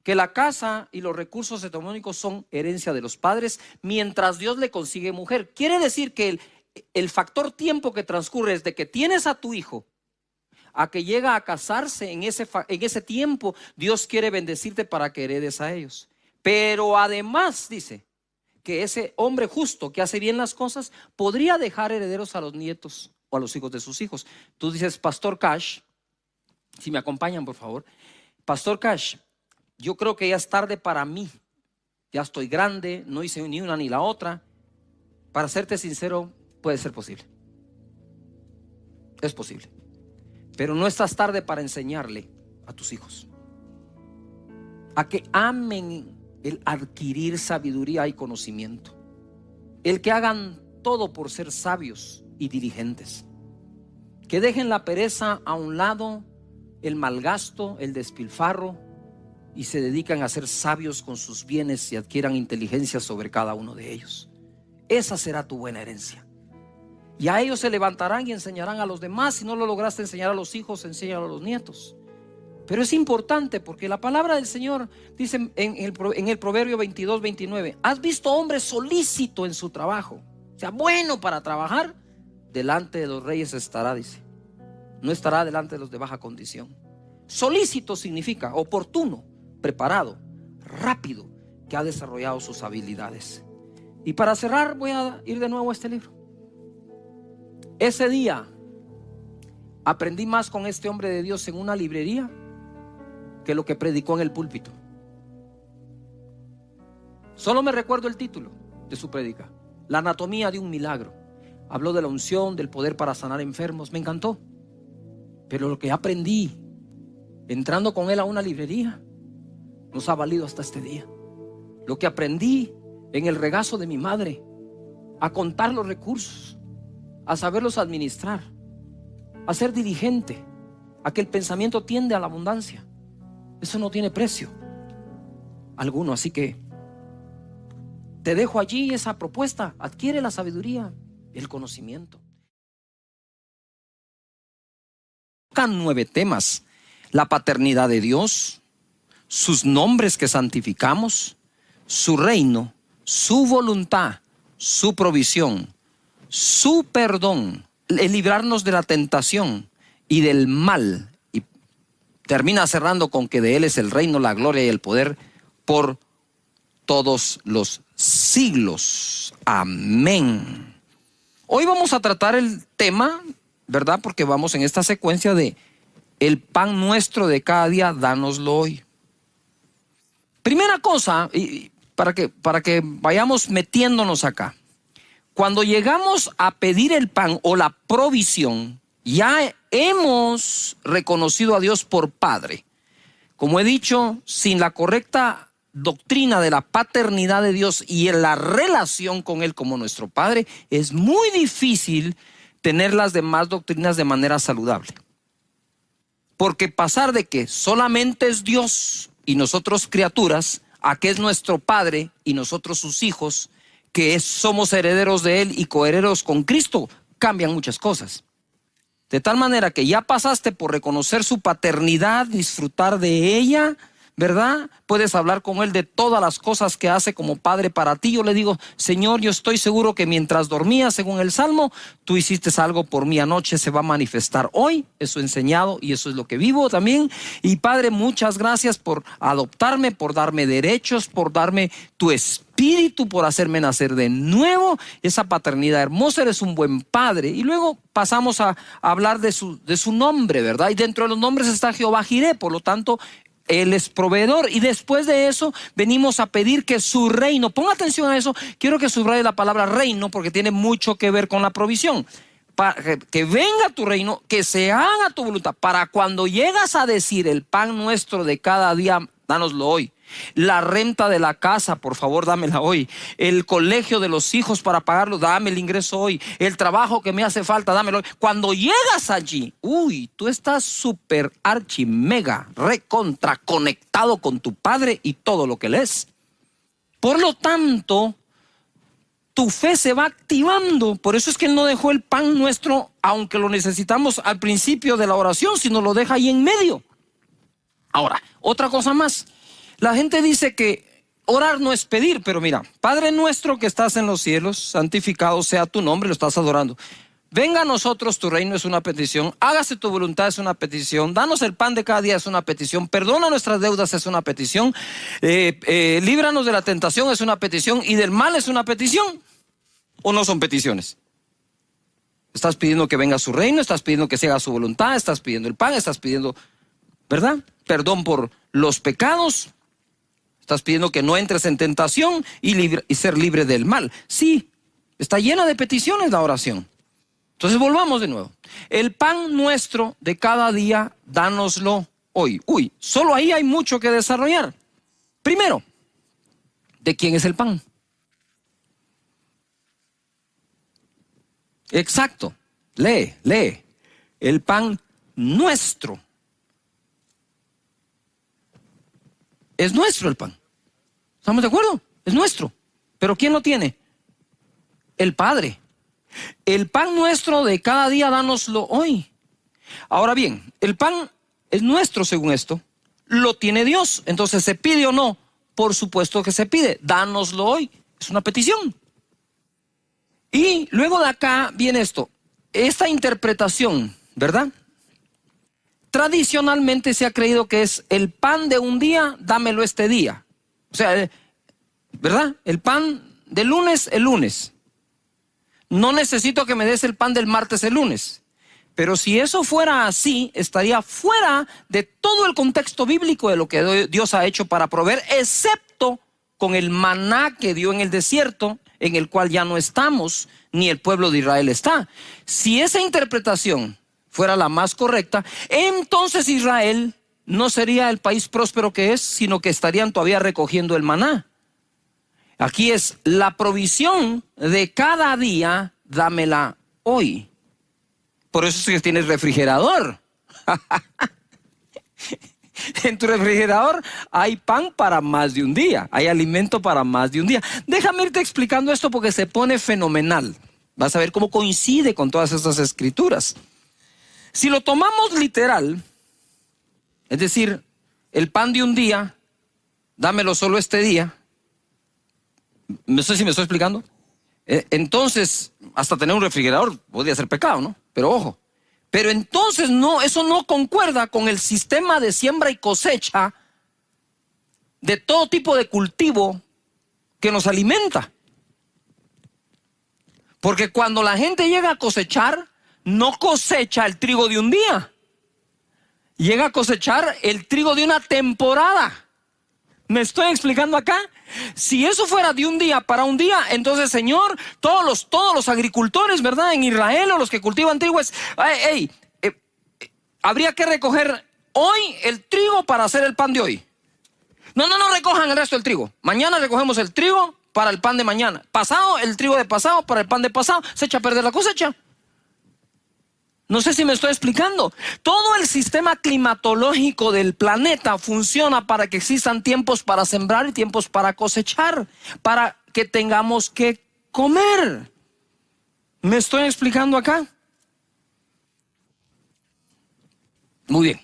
Que la casa y los recursos económicos son herencia de los padres mientras Dios le consigue mujer. Quiere decir que el factor tiempo que transcurre desde que tienes a tu hijo a que llega a casarse, en ese tiempo Dios quiere bendecirte para que heredes a ellos. Pero además dice que ese hombre justo que hace bien las cosas podría dejar herederos a los nietos o a los hijos de sus hijos. Tú dices, Pastor Cash, si me acompañan por favor, Pastor Cash, yo creo que ya es tarde para mí. Ya estoy grande, no hice ni una ni la otra. Para serte sincero, puede ser posible. Es posible. Pero no estás tarde para enseñarle a tus hijos a que amen el adquirir sabiduría y conocimiento, el que hagan todo por ser sabios y diligentes, que dejen la pereza a un lado, el malgasto, el despilfarro, y se dedican a ser sabios con sus bienes y adquieran inteligencia sobre cada uno de ellos. Esa será tu buena herencia. Y a ellos se levantarán y enseñarán a los demás. Si no lo lograste enseñar a los hijos, enséñalo a los nietos. Pero es importante porque la palabra del Señor dice en el Proverbio 22, 29: has visto hombre solícito en su trabajo, o sea, bueno para trabajar, delante de los reyes estará, dice. No estará delante de los de baja condición. Solícito significa oportuno, preparado, rápido, que ha desarrollado sus habilidades. Y para cerrar voy a ir de nuevo a este libro. Ese día aprendí más con este hombre de Dios en una librería que lo que predicó en el púlpito. Solo me recuerdo el título de su prédica: La anatomía de un milagro. Habló de la unción, del poder para sanar enfermos. Me encantó. Pero lo que aprendí entrando con él a una librería nos ha valido hasta este día. Lo que aprendí en el regazo de mi madre, a contar los recursos, a saberlos administrar, a ser diligente, a que el pensamiento tiende a la abundancia, eso no tiene precio alguno. Así que te dejo allí esa propuesta: adquiere la sabiduría, el conocimiento. Tocan 9 temas: la paternidad de Dios, sus nombres que santificamos, su reino, su voluntad, su provisión, su perdón, el librarnos de la tentación y del mal. Y termina cerrando con que de Él es el reino, la gloria y el poder por todos los siglos. Amén. Hoy vamos a tratar el tema, ¿verdad? Porque vamos en esta secuencia de el pan nuestro de cada día, dánoslo hoy. Primera cosa, y para que vayamos metiéndonos acá. Cuando llegamos a pedir el pan o la provisión, ya hemos reconocido a Dios por Padre. Como he dicho, sin la correcta doctrina de la paternidad de Dios y en la relación con Él como nuestro Padre, es muy difícil tener las demás doctrinas de manera saludable. Porque pasar de que solamente es Dios y nosotros criaturas, a que es nuestro Padre y nosotros sus hijos, que somos herederos de Él y coherederos con Cristo, cambian muchas cosas. De tal manera que ya pasaste por reconocer su paternidad, disfrutar de ella, ¿verdad? Puedes hablar con Él de todas las cosas que hace como Padre para ti. Yo le digo: Señor, yo estoy seguro que mientras dormía, según el Salmo, tú hiciste algo por mí anoche, se va a manifestar hoy. Eso he enseñado y eso es lo que vivo también. Y Padre, muchas gracias por adoptarme, por darme derechos, por darme tu espíritu, por hacerme nacer de nuevo. Esa paternidad hermosa, eres un buen Padre. Y luego pasamos a hablar de su nombre, ¿verdad? Y dentro de los nombres está Jehová Jireh, por lo tanto Él es proveedor. Y después de eso venimos a pedir que su reino, ponga atención a eso, quiero que subraye la palabra reino porque tiene mucho que ver con la provisión. Para que venga tu reino, que se haga tu voluntad. Para cuando llegas a decir el pan nuestro de cada día, dánoslo hoy. La renta de la casa, por favor, dámela hoy. El colegio de los hijos para pagarlo, dame el ingreso hoy. El trabajo que me hace falta, dámelo hoy. Cuando llegas allí, tú estás súper archi mega recontra conectado con tu Padre y todo lo que Él es. Por lo tanto, tu fe se va activando. Por eso es que Él no dejó el pan nuestro, aunque lo necesitamos al principio de la oración, sino lo deja ahí en medio. Ahora, otra cosa más. La gente dice que orar no es pedir, pero mira, Padre nuestro que estás en los cielos, santificado sea tu nombre, lo estás adorando. Venga a nosotros tu reino, es una petición. Hágase tu voluntad, es una petición. Danos el pan de cada día, es una petición. Perdona nuestras deudas, es una petición. Líbranos de la tentación, es una petición. Y del mal, es una petición. ¿O no son peticiones? Estás pidiendo que venga a su reino, estás pidiendo que se haga su voluntad, estás pidiendo el pan, estás pidiendo, ¿verdad?, perdón por los pecados. Estás pidiendo que no entres en tentación y ser libre del mal. Sí, está llena de peticiones la oración. Entonces volvamos de nuevo. El pan nuestro de cada día, dánoslo hoy. Uy, solo ahí hay mucho que desarrollar. Primero, ¿de quién es el pan? Exacto. Lee. El pan nuestro. Es nuestro el pan. ¿Estamos de acuerdo? Es nuestro. ¿Pero quién lo tiene? El Padre. El pan nuestro de cada día, dánoslo hoy. Ahora bien, el pan es nuestro según esto. Lo tiene Dios. Entonces, ¿se pide o no? Por supuesto que se pide. Dánoslo hoy. Es una petición. Y luego de acá viene esto. Esta interpretación, ¿verdad? Tradicionalmente se ha creído que es el pan de un día, dámelo este día. O sea, ¿verdad? El pan del lunes, el lunes. No necesito que me des el pan del martes, el lunes. Pero si eso fuera así, estaría fuera de todo el contexto bíblico de lo que Dios ha hecho para proveer, excepto con el maná que dio en el desierto, en el cual ya no estamos, ni el pueblo de Israel está. Si esa interpretación fuera la más correcta, entonces Israel no sería el país próspero que es, sino que estarían todavía recogiendo el maná. Aquí es la provisión de cada día, dámela hoy. Por eso es que tienes refrigerador. En tu refrigerador hay pan para más de un día, hay alimento para más de un día. Déjame irte explicando esto porque se pone fenomenal. Vas a ver cómo coincide con todas estas escrituras. Si lo tomamos literal, es decir, el pan de un día, dámelo solo este día. No sé si me estoy explicando. Entonces, hasta tener un refrigerador podría ser pecado, ¿no? Pero ojo. Pero entonces no, eso no concuerda con el sistema de siembra y cosecha de todo tipo de cultivo que nos alimenta. Porque cuando la gente llega a cosechar, no cosecha el trigo de un día. Llega a cosechar el trigo de una temporada. ¿Me estoy explicando acá? Si eso fuera de un día para un día, entonces, Señor, todos los agricultores, ¿verdad? En Israel o los que cultivan trigo habría que recoger hoy el trigo para hacer el pan de hoy. No recojan el resto del trigo. Mañana recogemos el trigo para el pan de mañana. Pasado, el trigo de pasado para el pan de pasado. Se echa a perder la cosecha. No sé si me estoy explicando. Todo el sistema climatológico del planeta funciona para que existan tiempos para sembrar y tiempos para cosechar, para que tengamos que comer. ¿Me estoy explicando acá? Muy bien.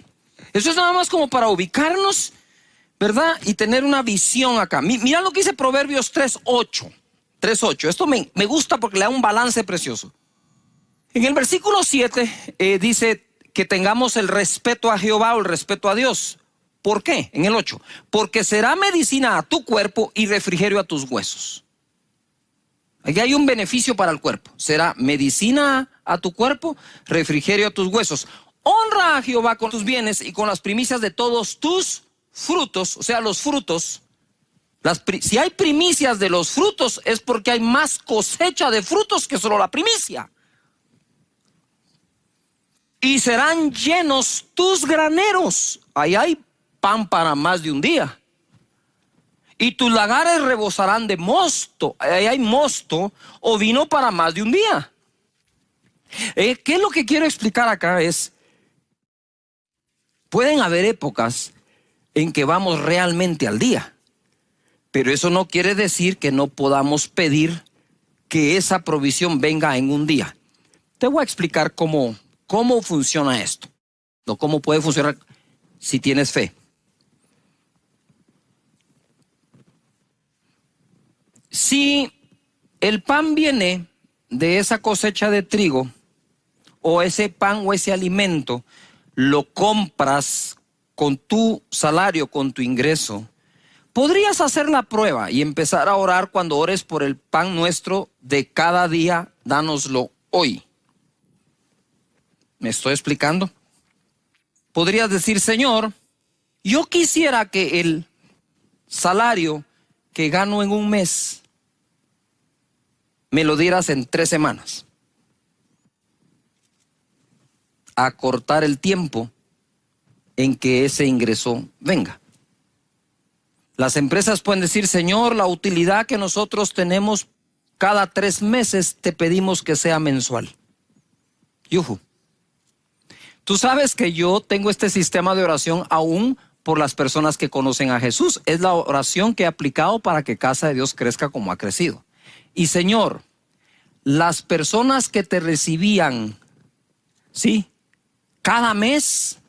Eso es nada más como para ubicarnos, ¿verdad? Y tener una visión acá. Mira lo que dice Proverbios 3:8. 3:8. Esto me gusta porque le da un balance precioso. En el versículo 7 dice que tengamos el respeto a Jehová o el respeto a Dios. ¿Por qué? En el 8. Porque será medicina a tu cuerpo y refrigerio a tus huesos. Aquí hay un beneficio para el cuerpo. Será medicina a tu cuerpo, refrigerio a tus huesos. Honra a Jehová con tus bienes y con las primicias de todos tus frutos. O sea, los frutos. Si hay primicias de los frutos es porque hay más cosecha de frutos que solo la primicia. Y serán llenos tus graneros. Ahí hay pan para más de un día. Y tus lagares rebosarán de mosto. Ahí hay mosto o vino para más de un día. ¿Qué es lo que quiero explicar acá? Pueden haber épocas en que vamos realmente al día. Pero eso no quiere decir que no podamos pedir que esa provisión venga en un día. Te voy a explicar cómo funciona esto, o cómo puede funcionar si tienes fe. Si el pan viene de esa cosecha de trigo, o ese pan o ese alimento, lo compras con tu salario, con tu ingreso, podrías hacer la prueba y empezar a orar cuando ores por el pan nuestro de cada día, dánoslo hoy. ¿Me estoy explicando? Podrías decir: Señor, yo quisiera que el salario que gano en un mes me lo dieras en 3 semanas. Acortar el tiempo en que ese ingreso venga. Las empresas pueden decir: Señor, la utilidad que nosotros tenemos cada 3 meses, te pedimos que sea mensual. Yuhu. Tú sabes que yo tengo este sistema de oración aún por las personas que conocen a Jesús. Es la oración que he aplicado para que Casa de Dios crezca como ha crecido. Y Señor, las personas que te recibían, sí, cada mes,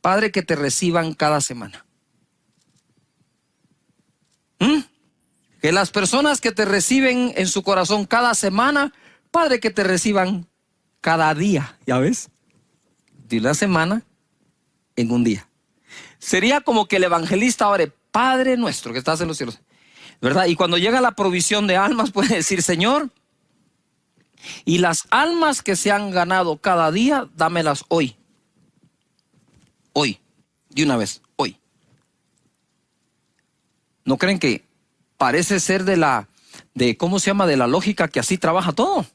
Padre, que te reciban cada semana. Que las personas que te reciben en su corazón cada semana, Padre, que te reciban cada día. ¿Ya ves? De una semana en un día. Sería como que el evangelista ore: Padre nuestro que estás en los cielos, ¿verdad? Y cuando llega la provisión de almas, puede decir: Señor, y las almas que se han ganado cada día, dámelas hoy. Hoy, de una vez, hoy. ¿No creen que parece ser de la lógica que así trabaja todo?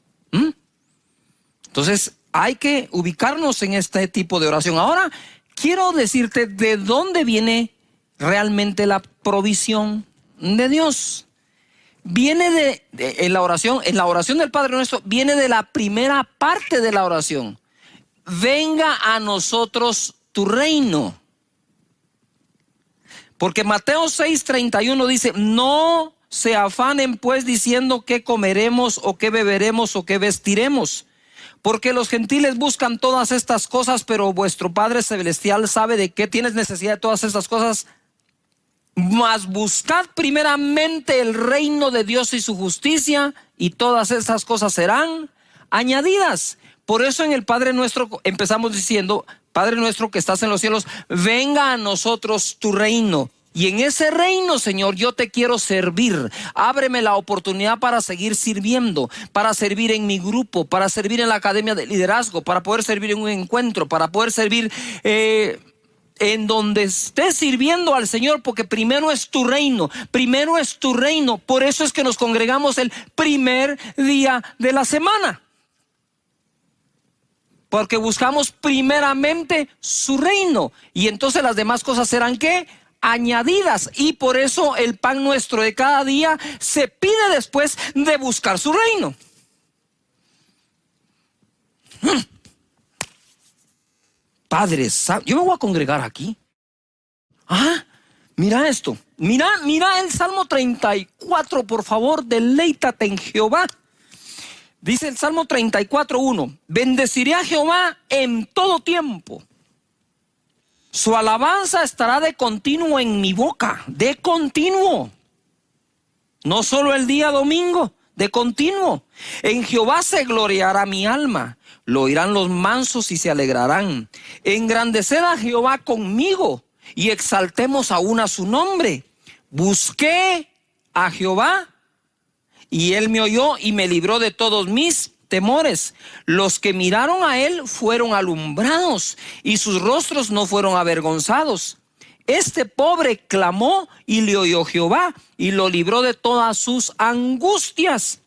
Entonces, hay que ubicarnos en este tipo de oración. Ahora, quiero decirte de dónde viene realmente la provisión de Dios. Viene en la oración del Padre Nuestro, viene de la primera parte de la oración. Venga a nosotros tu reino. Porque Mateo 6:31 dice: no se afanen pues diciendo qué comeremos o qué beberemos o qué vestiremos. Porque los gentiles buscan todas estas cosas, pero vuestro Padre Celestial sabe de qué tienes necesidad de todas estas cosas. Mas buscad primeramente el reino de Dios y su justicia, y todas esas cosas serán añadidas. Por eso en el Padre Nuestro empezamos diciendo: Padre nuestro que estás en los cielos, venga a nosotros tu reino. Y en ese reino, Señor, yo te quiero servir. Ábreme la oportunidad para seguir sirviendo, para servir en mi grupo, para servir en la academia de liderazgo, para poder servir en un encuentro, para poder servir en donde estés sirviendo al Señor, porque primero es tu reino, primero es tu reino. Por eso es que nos congregamos el primer día de la semana, porque buscamos primeramente su reino, y entonces las demás cosas serán ¿qué? Añadidas. Y por eso el pan nuestro de cada día se pide después de buscar su reino. Padre, yo me voy a congregar aquí. Mira esto. Mira el Salmo 34, por favor, deleítate en Jehová. Dice el Salmo 34:1: bendeciré a Jehová en todo tiempo. Su alabanza estará de continuo en mi boca. De continuo. No solo el día domingo, de continuo. En Jehová se gloriará mi alma. Lo oirán los mansos y se alegrarán. Engrandeced a Jehová conmigo y exaltemos aún a su nombre. Busqué a Jehová y él me oyó y me libró de todos mis temores. Los que miraron a él fueron alumbrados y sus rostros no fueron avergonzados. Este pobre clamó y le oyó Jehová y lo libró de todas sus angustias.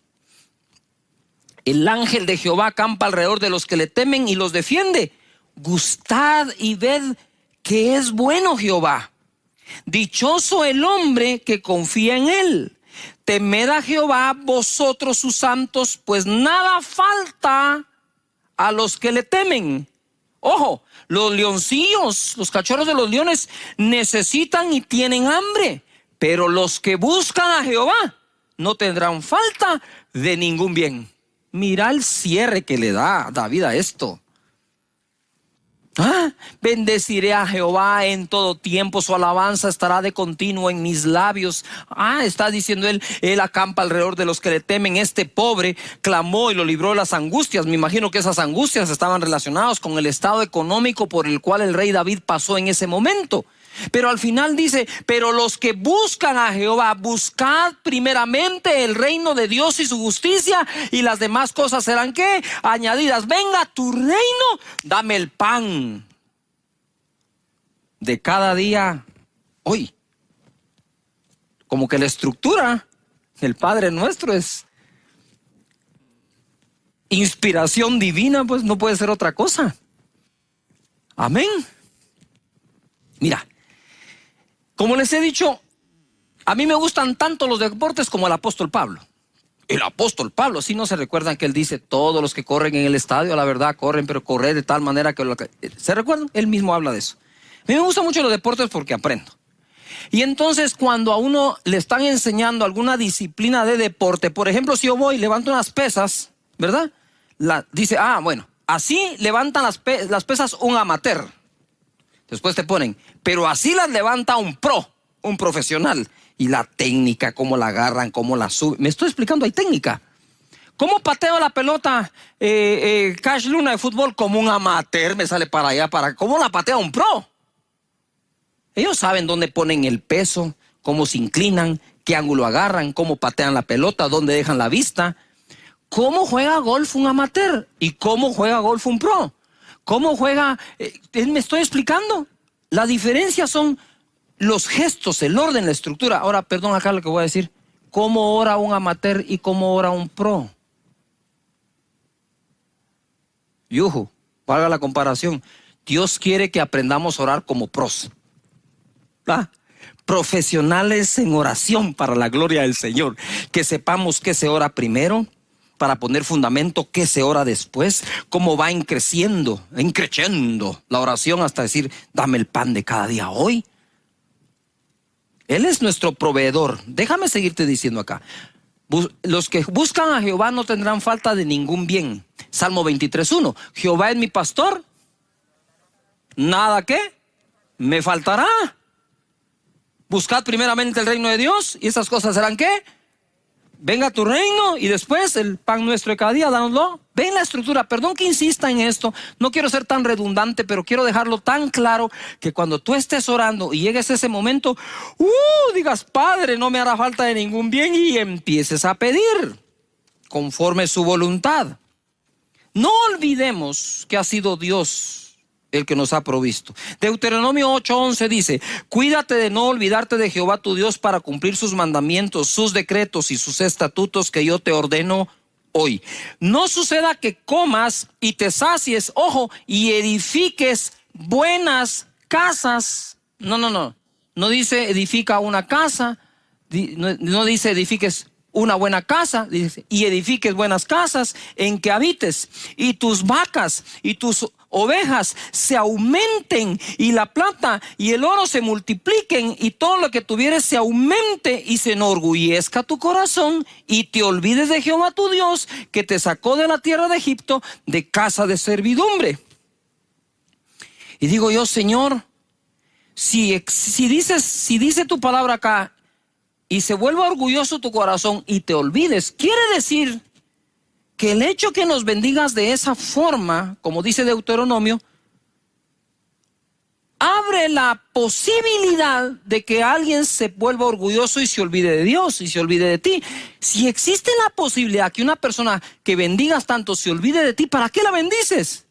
El ángel de Jehová acampa alrededor de los que le temen y los defiende. Gustad y ved que es bueno Jehová. Dichoso el hombre que confía en él. Temed a Jehová vosotros sus santos, pues nada falta a los que le temen. Ojo, los leoncillos, los cachorros de los leones necesitan y tienen hambre, pero los que buscan a Jehová no tendrán falta de ningún bien. Mira el cierre que le da David a esto. Bendeciré a Jehová en todo tiempo, su alabanza estará de continuo en mis labios. Está diciendo él acampa alrededor de los que le temen. Este pobre clamó y lo libró de las angustias. Me imagino que esas angustias estaban relacionadas con el estado económico por el cual el rey David pasó en ese momento. Pero al final dice, pero los que buscan a Jehová, buscad primeramente el reino de Dios y su justicia, y las demás cosas serán, ¿qué? Añadidas. Venga tu reino, dame el pan de cada día hoy. Como que la estructura del Padre Nuestro es inspiración divina, pues no puede ser otra cosa. Amén. Mira, como les he dicho, a mí me gustan tanto los deportes como el apóstol Pablo. El apóstol Pablo, si no se recuerdan que él dice, todos los que corren en el estadio, la verdad, corren, pero correr de tal manera que... ¿Se recuerdan? Él mismo habla de eso. A mí me gustan mucho los deportes porque aprendo. Y entonces cuando a uno le están enseñando alguna disciplina de deporte, por ejemplo, si yo voy y levanto unas pesas, ¿verdad? Dice, bueno, así levantan las pesas un amateur. Después te ponen, pero así las levanta un profesional. Y la técnica, cómo la agarran, cómo la suben. Me estoy explicando, hay técnica. ¿Cómo pateo la pelota Cash Luna de fútbol? Como un amateur me sale para allá. ¿Cómo la patea un pro? Ellos saben dónde ponen el peso, cómo se inclinan, qué ángulo agarran, cómo patean la pelota, dónde dejan la vista. ¿Cómo juega golf un amateur? ¿Y cómo juega golf un pro? ¿Cómo juega? Me estoy explicando. La diferencia son los gestos, el orden, la estructura. Ahora, perdón acá lo que voy a decir. ¿Cómo ora un amateur y cómo ora un pro? Yuhu, valga la comparación. Dios quiere que aprendamos a orar como pros. Profesionales en oración para la gloria del Señor. Que sepamos qué se ora primero, para poner fundamento, qué se ora después, cómo va increciendo la oración hasta decir, dame el pan de cada día hoy. Él es nuestro proveedor. Déjame seguirte diciendo acá. Los que buscan a Jehová no tendrán falta de ningún bien. Salmo 23:1. Jehová es mi pastor. Nada que me faltará. Buscad primeramente el reino de Dios y esas cosas serán ¿qué? Venga tu reino y después el pan nuestro de cada día, dánoslo. Ven la estructura, perdón que insista en esto, no quiero ser tan redundante, pero quiero dejarlo tan claro que cuando tú estés orando y llegues a ese momento, digas, Padre, no me hará falta de ningún bien, y empieces a pedir conforme su voluntad. No olvidemos que ha sido Dios el que nos ha provisto. Deuteronomio 8:11 dice, cuídate de no olvidarte de Jehová tu Dios para cumplir sus mandamientos, sus decretos y sus estatutos que yo te ordeno hoy. No suceda que comas y te sacies, ojo, y edifiques buenas casas. No dice edifica una casa, no dice edifiques una buena casa, dice, y edifiques buenas casas en que habites, y tus vacas y tus ovejas se aumenten, y la plata y el oro se multipliquen, y todo lo que tuvieres se aumente, y se enorgullezca tu corazón, y te olvides de Jehová tu Dios, que te sacó de la tierra de Egipto, de casa de servidumbre. Y digo yo, Señor, si dice tu palabra acá, y se vuelva orgulloso tu corazón y te olvides, quiere decir que el hecho que nos bendigas de esa forma, como dice Deuteronomio, abre la posibilidad de que alguien se vuelva orgulloso y se olvide de Dios y se olvide de ti. Si existe la posibilidad que una persona que bendigas tanto se olvide de ti, ¿para qué la bendices?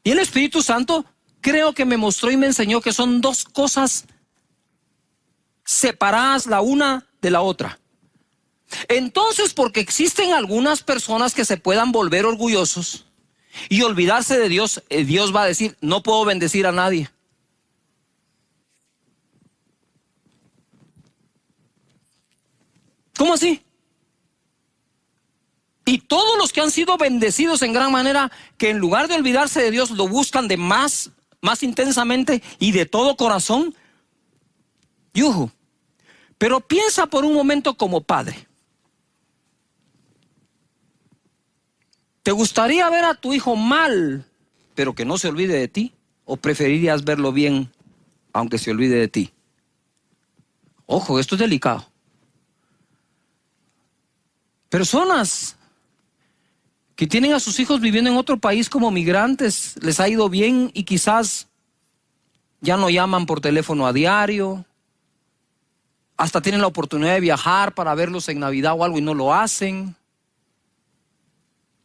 Y el Espíritu Santo creo que me mostró y me enseñó que son dos cosas separadas la una de la otra. Entonces, porque existen algunas personas que se puedan volver orgullosos y olvidarse de Dios, Dios va a decir, no puedo bendecir a nadie. ¿Cómo así? Y todos los que han sido bendecidos en gran manera, que en lugar de olvidarse de Dios, lo buscan de más intensamente y de todo corazón. Yuhu. Pero piensa por un momento como padre. ¿Te gustaría ver a tu hijo mal pero que no se olvide de ti? ¿O preferirías verlo bien aunque se olvide de ti? Ojo, esto es delicado. Personas que tienen a sus hijos viviendo en otro país como migrantes, les ha ido bien y quizás ya no llaman por teléfono a diario, hasta tienen la oportunidad de viajar para verlos en Navidad o algo y no lo hacen.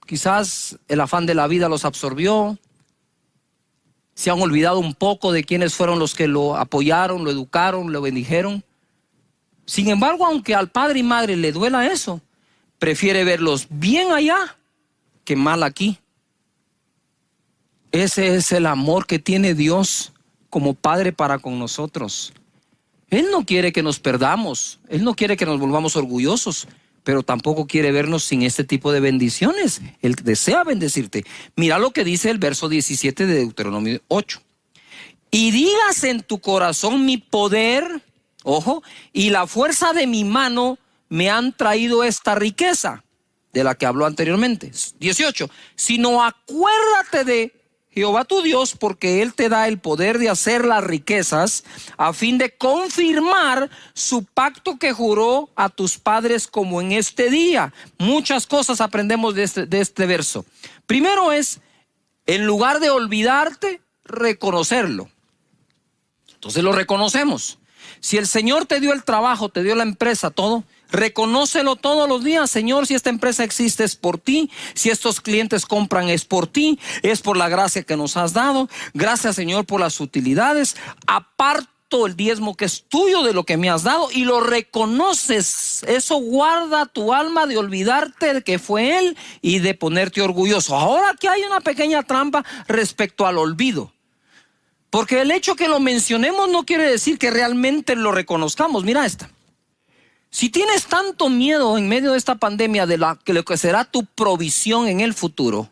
Quizás el afán de la vida los absorbió, se han olvidado un poco de quiénes fueron los que lo apoyaron, lo educaron, lo bendijeron. Sin embargo, aunque al padre y madre le duela eso, prefiere verlos bien allá que mal aquí. Ese es el amor que tiene Dios como Padre para con nosotros. Él no quiere que nos perdamos, Él no quiere que nos volvamos orgullosos, pero tampoco quiere vernos sin este tipo de bendiciones. Él desea bendecirte. Mira lo que dice el verso 17 de Deuteronomio 8. Y digas en tu corazón: mi poder, ojo, y la fuerza de mi mano me han traído esta riqueza, de la que habló anteriormente. 18. Sino acuérdate de Jehová tu Dios, porque Él te da el poder de hacer las riquezas, a fin de confirmar su pacto que juró a tus padres, como en este día. Muchas cosas aprendemos de este verso. Primero es, en lugar de olvidarte, reconocerlo. Entonces lo reconocemos. Si el Señor te dio el trabajo, te dio la empresa, todo, reconócelo todos los días. Señor, si esta empresa existe es por ti, si estos clientes compran es por ti, es por la gracia que nos has dado. Gracias, Señor, por las utilidades. Aparto el diezmo que es tuyo de lo que me has dado, y lo reconoces. Eso guarda tu alma de olvidarte de que fue Él y de ponerte orgulloso. Ahora aquí hay una pequeña trampa respecto al olvido. Porque el hecho que lo mencionemos no quiere decir que realmente lo reconozcamos. Mira esta. Si tienes tanto miedo en medio de esta pandemia de lo que será tu provisión en el futuro,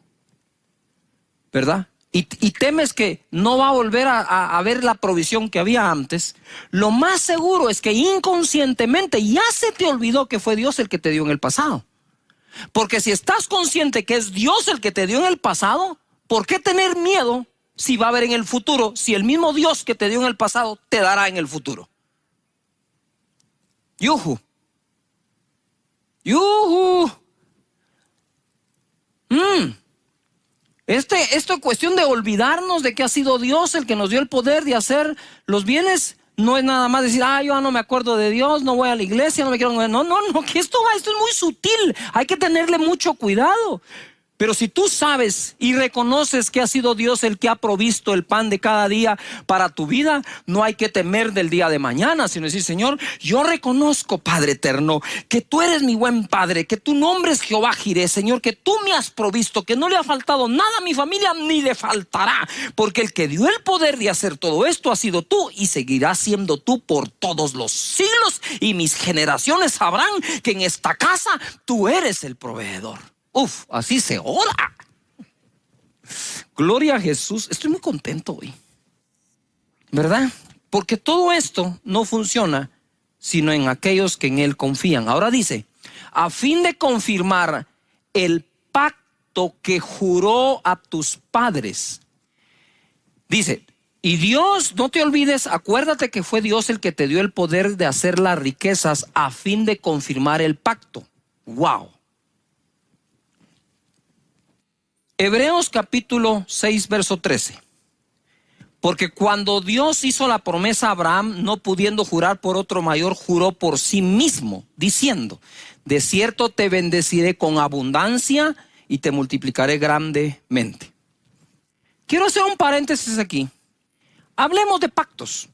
¿verdad? Y temes que no va a volver a ver la provisión que había antes, lo más seguro es que inconscientemente ya se te olvidó que fue Dios el que te dio en el pasado. Porque si estás consciente que es Dios el que te dio en el pasado, ¿por qué tener miedo si va a haber en el futuro, si el mismo Dios que te dio en el pasado te dará en el futuro? ¡Yuhu! ¡Yuhu! Esto es cuestión de olvidarnos de que ha sido Dios el que nos dio el poder de hacer los bienes. No es nada más decir: yo no me acuerdo de Dios, no voy a la iglesia, no me quiero. No, que esto es muy sutil. Hay que tenerle mucho cuidado. Pero si tú sabes y reconoces que ha sido Dios el que ha provisto el pan de cada día para tu vida, no hay que temer del día de mañana, sino decir: Señor, yo reconozco, Padre eterno, que tú eres mi buen Padre, que tu nombre es Jehová Jireh, Señor, que tú me has provisto, que no le ha faltado nada a mi familia ni le faltará, porque el que dio el poder de hacer todo esto ha sido tú, y seguirás siendo tú por todos los siglos, y mis generaciones sabrán que en esta casa tú eres el proveedor. Así se ora. Gloria a Jesús. Estoy muy contento hoy, ¿verdad? Porque todo esto no funciona sino en aquellos que en Él confían. Ahora dice: a fin de confirmar el pacto que juró a tus padres. Dice: y Dios, no te olvides, acuérdate que fue Dios el que te dio el poder de hacer las riquezas, a fin de confirmar el pacto. Wow. Hebreos capítulo 6, verso 13. Porque cuando Dios hizo la promesa a Abraham, no pudiendo jurar por otro mayor, juró por sí mismo, diciendo: de cierto te bendeciré con abundancia y te multiplicaré grandemente. Quiero hacer un paréntesis aquí. Hablemos de pactos.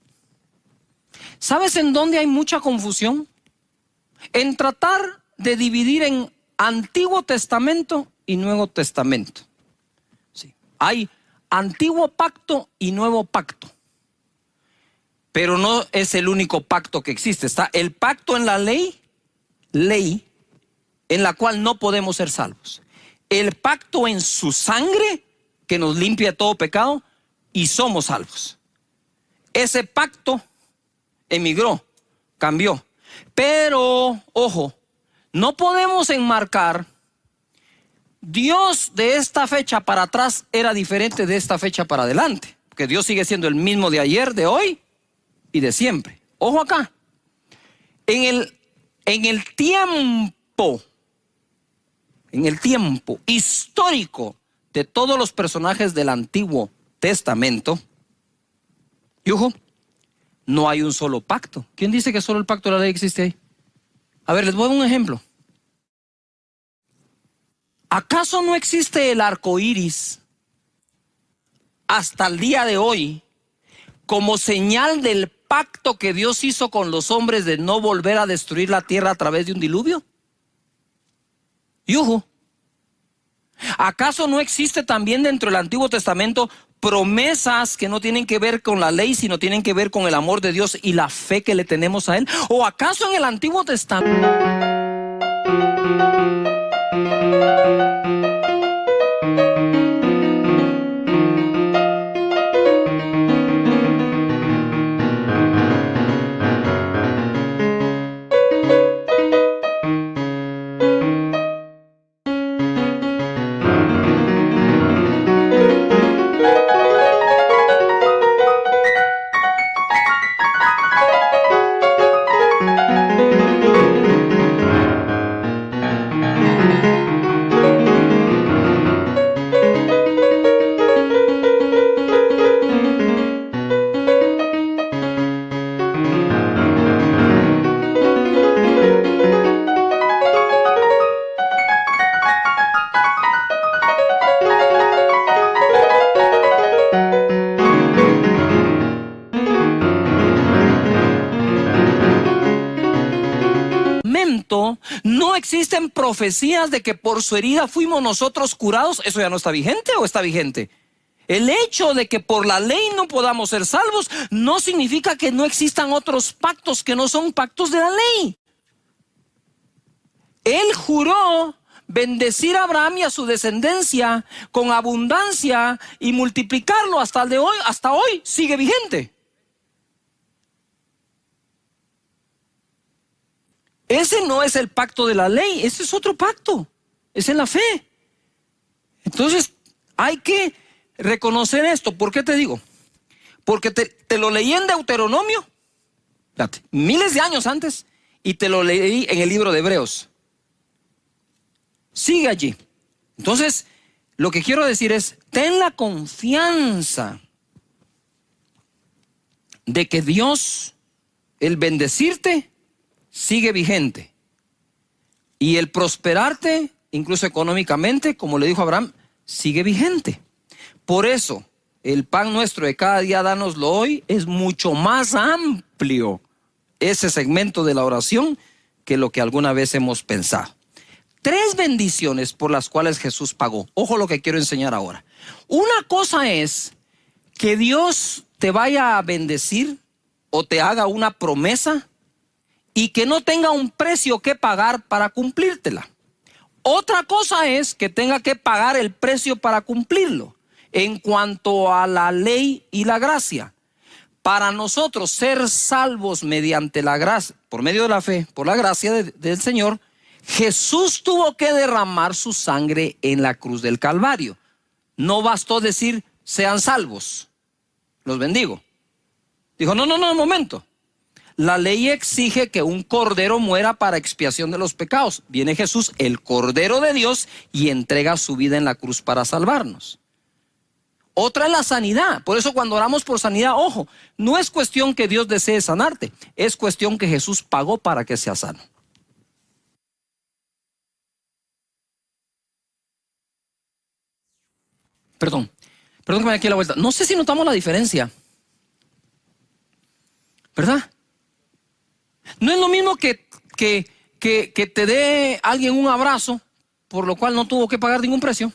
¿Sabes en dónde hay mucha confusión? En tratar de dividir en Antiguo Testamento y Nuevo Testamento. Hay antiguo pacto y nuevo pacto, pero no es el único pacto que existe. Está el pacto en la ley en la cual no podemos ser salvos. El pacto en su sangre, que nos limpia de todo pecado y somos salvos. Ese pacto emigró, cambió. Pero, ojo, no podemos enmarcar Dios de esta fecha para atrás era diferente de esta fecha para adelante. Porque Dios sigue siendo el mismo de ayer, de hoy y de siempre. Ojo acá. En el tiempo histórico de todos los personajes del Antiguo Testamento, y ojo, no hay un solo pacto. ¿Quién dice que solo el pacto de la ley existe ahí? A ver, les voy a dar un ejemplo. ¿Acaso no existe el arco iris hasta el día de hoy como señal del pacto que Dios hizo con los hombres de no volver a destruir la tierra a través de un diluvio? Y ojo, ¿acaso no existe también dentro del Antiguo Testamento promesas que no tienen que ver con la ley, sino tienen que ver con el amor de Dios y la fe que le tenemos a Él? ¿O acaso en el Antiguo Testamento no existen profecías de que por su herida fuimos nosotros curados? ¿Eso ya no está vigente o está vigente? El hecho de que por la ley no podamos ser salvos no significa que no existan otros pactos que no son pactos de la ley. Él juró bendecir a Abraham y a su descendencia con abundancia y multiplicarlo hasta el de hoy, hasta hoy sigue vigente. Ese no es el pacto de la ley, ese es otro pacto, es en la fe. Entonces hay que reconocer esto. ¿Por qué te digo? Porque te lo leí en Deuteronomio, fíjate, miles de años antes, y te lo leí en el libro de Hebreos. Sigue allí. Entonces, lo que quiero decir es, ten la confianza de que Dios, el bendecirte, sigue vigente. Y el prosperarte, incluso económicamente, como le dijo Abraham, sigue vigente. Por eso, el pan nuestro de cada día, dánoslo hoy, es mucho más amplio ese segmento de la oración que lo que alguna vez hemos pensado. 3 bendiciones por las cuales Jesús pagó. Ojo lo que quiero enseñar ahora. Una cosa es que Dios te vaya a bendecir o te haga una promesa y que no tenga un precio que pagar para cumplírtela. Otra cosa es que tenga que pagar el precio para cumplirlo. En cuanto a la ley y la gracia, para nosotros ser salvos mediante la gracia, por medio de la fe, por la gracia del Señor, Jesús tuvo que derramar su sangre en la cruz del Calvario. No bastó decir, sean salvos, los bendigo. Dijo, no, un momento. La ley exige que un cordero muera para expiación de los pecados. Viene Jesús, el Cordero de Dios, y entrega su vida en la cruz para salvarnos. Otra es la sanidad. Por eso cuando oramos por sanidad, ojo, no es cuestión que Dios desee sanarte, es cuestión que Jesús pagó para que seas sano. Perdón que me dé aquí la vuelta. No sé si notamos la diferencia, ¿verdad? No es lo mismo que te dé alguien un abrazo, por lo cual no tuvo que pagar ningún precio,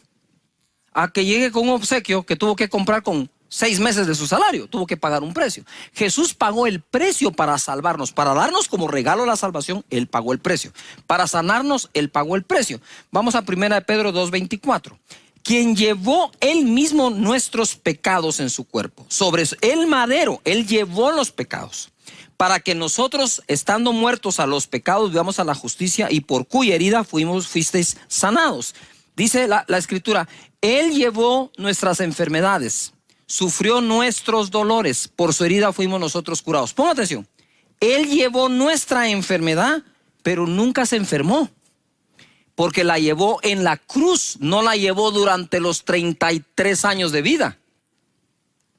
a que llegue con un obsequio que tuvo que comprar con 6 meses de su salario, tuvo que pagar un precio. Jesús pagó el precio para salvarnos, para darnos como regalo la salvación, Él pagó el precio. Para sanarnos, Él pagó el precio. Vamos a 1 Pedro 2:24. Quien llevó Él mismo nuestros pecados en su cuerpo. Sobre el madero, Él llevó los pecados. Para que nosotros, estando muertos a los pecados, vivamos a la justicia, y por cuya herida fuisteis sanados. Dice la escritura, Él llevó nuestras enfermedades, sufrió nuestros dolores, por su herida fuimos nosotros curados. Ponga atención, Él llevó nuestra enfermedad, pero nunca se enfermó, porque la llevó en la cruz, no la llevó durante los 33 años de vida.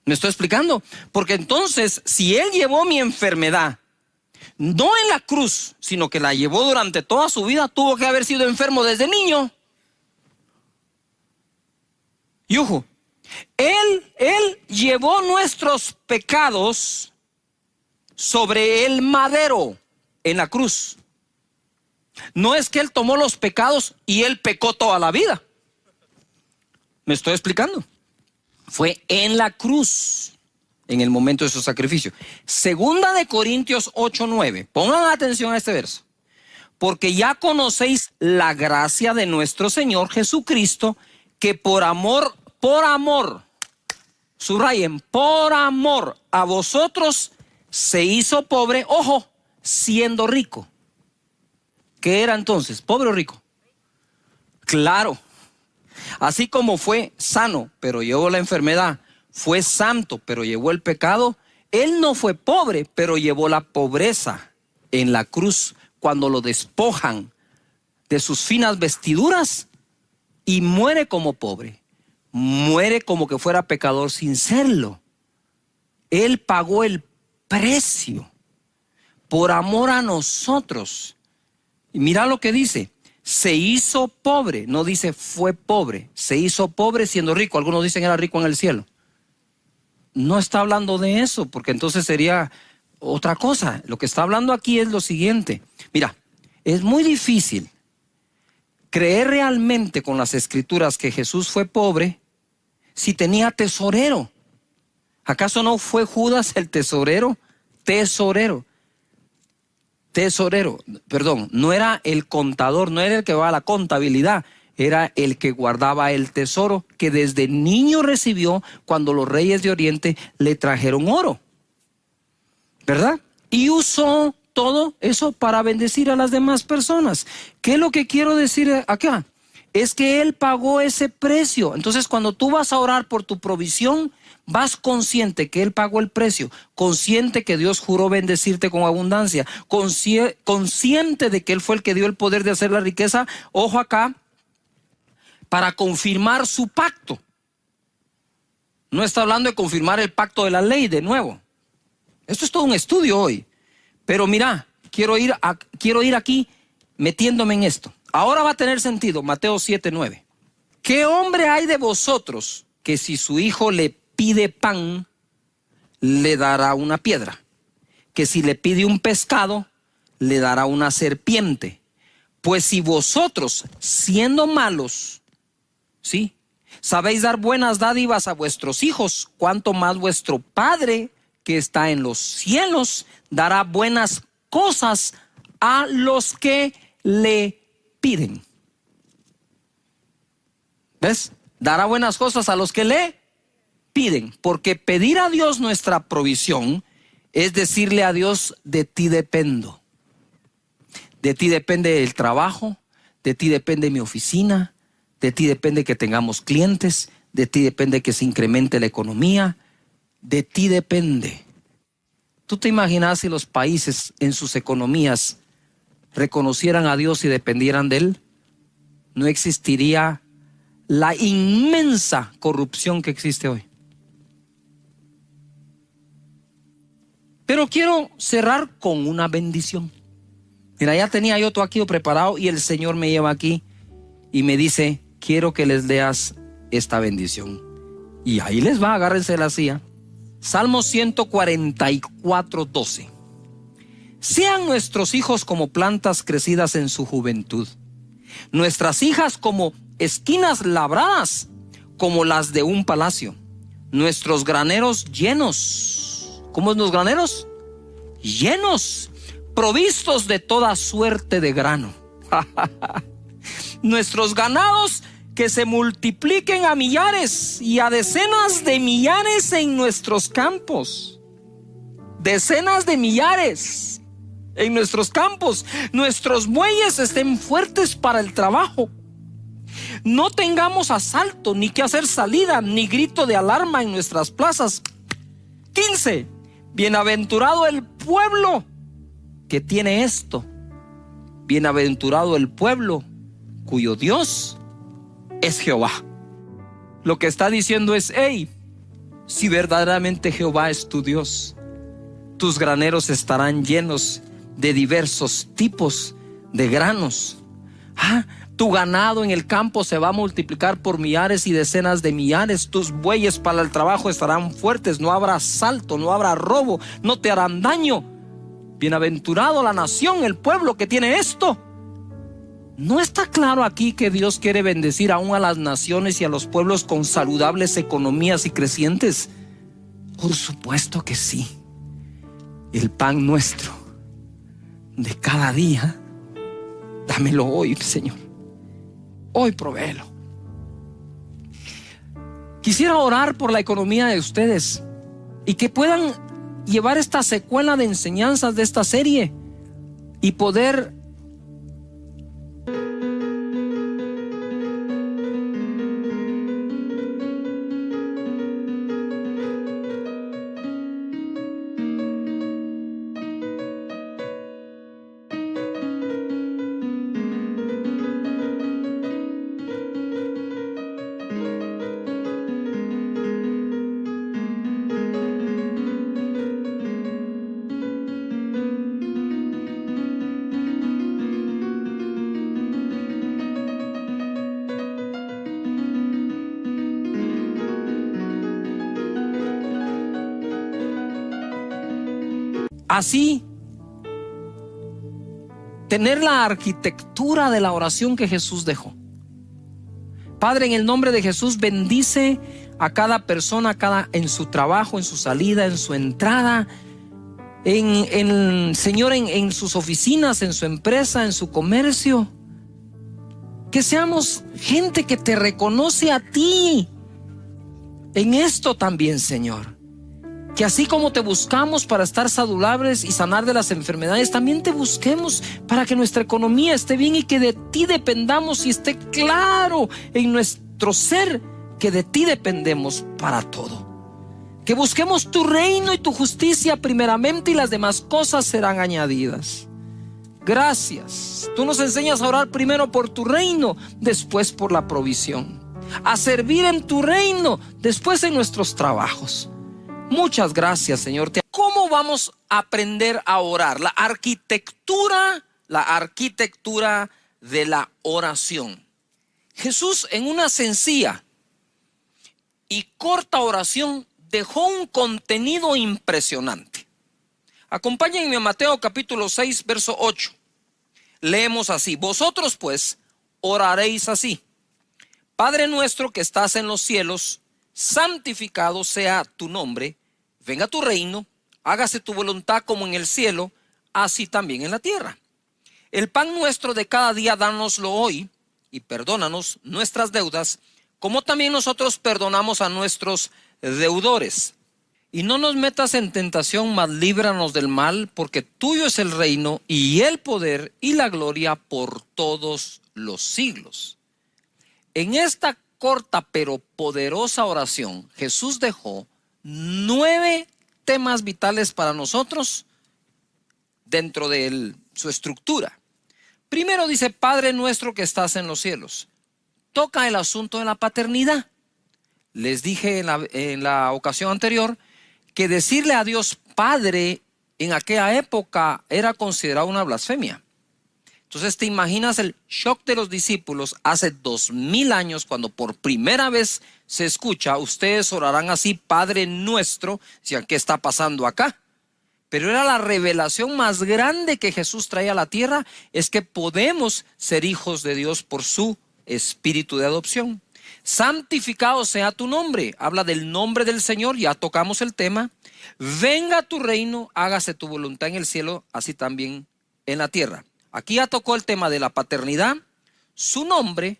¿Me estoy explicando? Porque entonces, si Él llevó mi enfermedad, no en la cruz, sino que la llevó durante toda su vida, tuvo que haber sido enfermo desde niño. Y ojo, Él llevó nuestros pecados sobre el madero en la cruz. No es que Él tomó los pecados y Él pecó toda la vida. ¿Me estoy explicando? Fue en la cruz, en el momento de su sacrificio. Segunda de Corintios 8:9. Pongan atención a este verso. Porque ya conocéis la gracia de nuestro Señor Jesucristo, que por amor, subrayen, por amor a vosotros se hizo pobre, ojo, siendo rico. ¿Qué era entonces? ¿Pobre o rico? Claro. Así como fue sano, pero llevó la enfermedad, fue santo, pero llevó el pecado, Él no fue pobre, pero llevó la pobreza en la cruz cuando lo despojan de sus finas vestiduras y muere como pobre. Muere como que fuera pecador sin serlo. Él pagó el precio por amor a nosotros. Y mira lo que dice. Se hizo pobre, no dice fue pobre, se hizo pobre siendo rico. Algunos dicen era rico en el cielo. No está hablando de eso, porque entonces sería otra cosa. Lo que está hablando aquí es lo siguiente. Mira, es muy difícil creer realmente con las escrituras que Jesús fue pobre si tenía tesorero. ¿Acaso no fue Judas el tesorero? Perdón, no era el contador, no era el que va a la contabilidad, era el que guardaba el tesoro que desde niño recibió cuando los reyes de Oriente le trajeron oro, ¿verdad? Y usó todo eso para bendecir a las demás personas. ¿Qué es lo que quiero decir acá? Es que Él pagó ese precio. Entonces, cuando tú vas a orar por tu provisión, vas consciente que Él pagó el precio, consciente que Dios juró bendecirte con abundancia, consciente de que Él fue el que dio el poder de hacer la riqueza, ojo acá, para confirmar su pacto. No está hablando de confirmar el pacto de la ley de nuevo. Esto es todo un estudio hoy. Pero mira, quiero ir aquí metiéndome en esto. Ahora va a tener sentido Mateo 7:9. ¿Qué hombre hay de vosotros que si su hijo le pide pan, le dará una piedra? Que si le pide un pescado, le dará una serpiente. Pues si vosotros, siendo malos, ¿sí?, sabéis dar buenas dádivas a vuestros hijos, cuánto más vuestro Padre que está en los cielos dará buenas cosas a los que le piden. ¿Ves? Dará buenas cosas a los que le piden, porque pedir a Dios nuestra provisión es decirle a Dios: de ti dependo. De ti depende el trabajo, de ti depende mi oficina, de ti depende que tengamos clientes, de ti depende que se incremente la economía, de ti depende. ¿Tú te imaginas si los países en sus economías reconocieran a Dios y dependieran de Él? No existiría la inmensa corrupción que existe hoy. Pero quiero cerrar con una bendición. Mira, ya tenía yo todo aquí preparado y el Señor me lleva aquí y me dice: quiero que les leas esta bendición. Y ahí les va, agárrense la silla. Salmo 144:12. Sean nuestros hijos como plantas crecidas en su juventud, nuestras hijas como esquinas labradas, como las de un palacio, nuestros graneros llenos. ¿Cómo es los graneros? Llenos, provistos de toda suerte de grano. Nuestros ganados que se multipliquen a millares y a decenas de millares en nuestros campos. Decenas de millares en nuestros campos. Nuestros bueyes estén fuertes para el trabajo. no tengamos asalto, ni que hacer salida, ni grito de alarma en nuestras plazas. 15. Bienaventurado el pueblo que tiene esto. Bienaventurado el pueblo cuyo Dios es Jehová. Lo que está diciendo es: hey, si verdaderamente Jehová es tu Dios, tus graneros estarán llenos de diversos tipos de granos. Tu ganado en el campo se va a multiplicar por millares y decenas de millares. Tus bueyes para el trabajo estarán fuertes. No habrá asalto, no habrá robo, no te harán daño. Bienaventurado la nación, el pueblo que tiene esto. ¿No está claro aquí que Dios quiere bendecir aún a las naciones y a los pueblos con saludables economías y crecientes? Por supuesto que sí. El pan nuestro de cada día, dámelo hoy, Señor. Hoy provéelo. Quisiera orar por la economía de ustedes y que puedan llevar esta secuela de enseñanzas de esta serie y poder así tener la arquitectura de la oración que Jesús dejó. Padre, en el nombre de Jesús, bendice a cada persona, en su trabajo, en su salida, en su entrada, Señor, en sus oficinas, en su empresa, en su comercio. Que seamos gente que te reconoce a ti en esto también, Señor. Que así como te buscamos para estar saludables y sanar de las enfermedades, también te busquemos para que nuestra economía esté bien y que de ti dependamos y esté claro en nuestro ser que de ti dependemos para todo. Que busquemos tu reino y tu justicia primeramente y las demás cosas serán añadidas. Gracias. Tú nos enseñas a orar primero por tu reino, después por la provisión. A servir en tu reino, después en nuestros trabajos. Muchas gracias, Señor. ¿Cómo vamos a aprender a orar? La arquitectura de la oración. Jesús, en una sencilla y corta oración, dejó un contenido impresionante. Acompáñenme a Mateo capítulo 6, verso 8. Leemos así: vosotros pues oraréis así: Padre nuestro que estás en los cielos, santificado sea tu nombre, venga tu reino, hágase tu voluntad como en el cielo, así también en la tierra. El pan nuestro de cada día dánoslo hoy, y perdónanos nuestras deudas, como también nosotros perdonamos a nuestros deudores. Y no nos metas en tentación, mas líbranos del mal, porque tuyo es el reino y el poder y la gloria por todos los siglos. En esta corta pero poderosa oración, Jesús dejó 9 temas vitales para nosotros dentro de su estructura. Primero dice: Padre nuestro que estás en los cielos. Toca el asunto de la paternidad. Les dije en la ocasión anterior que decirle a Dios Padre en aquella época era considerado una blasfemia. Entonces te imaginas el shock de los discípulos hace 2000 años cuando por primera vez se escucha: ustedes orarán así, Padre nuestro. Decían, ¿qué está pasando acá? Pero era la revelación más grande que Jesús traía a la tierra, es que podemos ser hijos de Dios por su espíritu de adopción. Santificado sea tu nombre, habla del nombre del Señor, ya tocamos el tema. Venga tu reino, hágase tu voluntad en el cielo, así también en la tierra. Aquí ya tocó el tema de la paternidad, su nombre,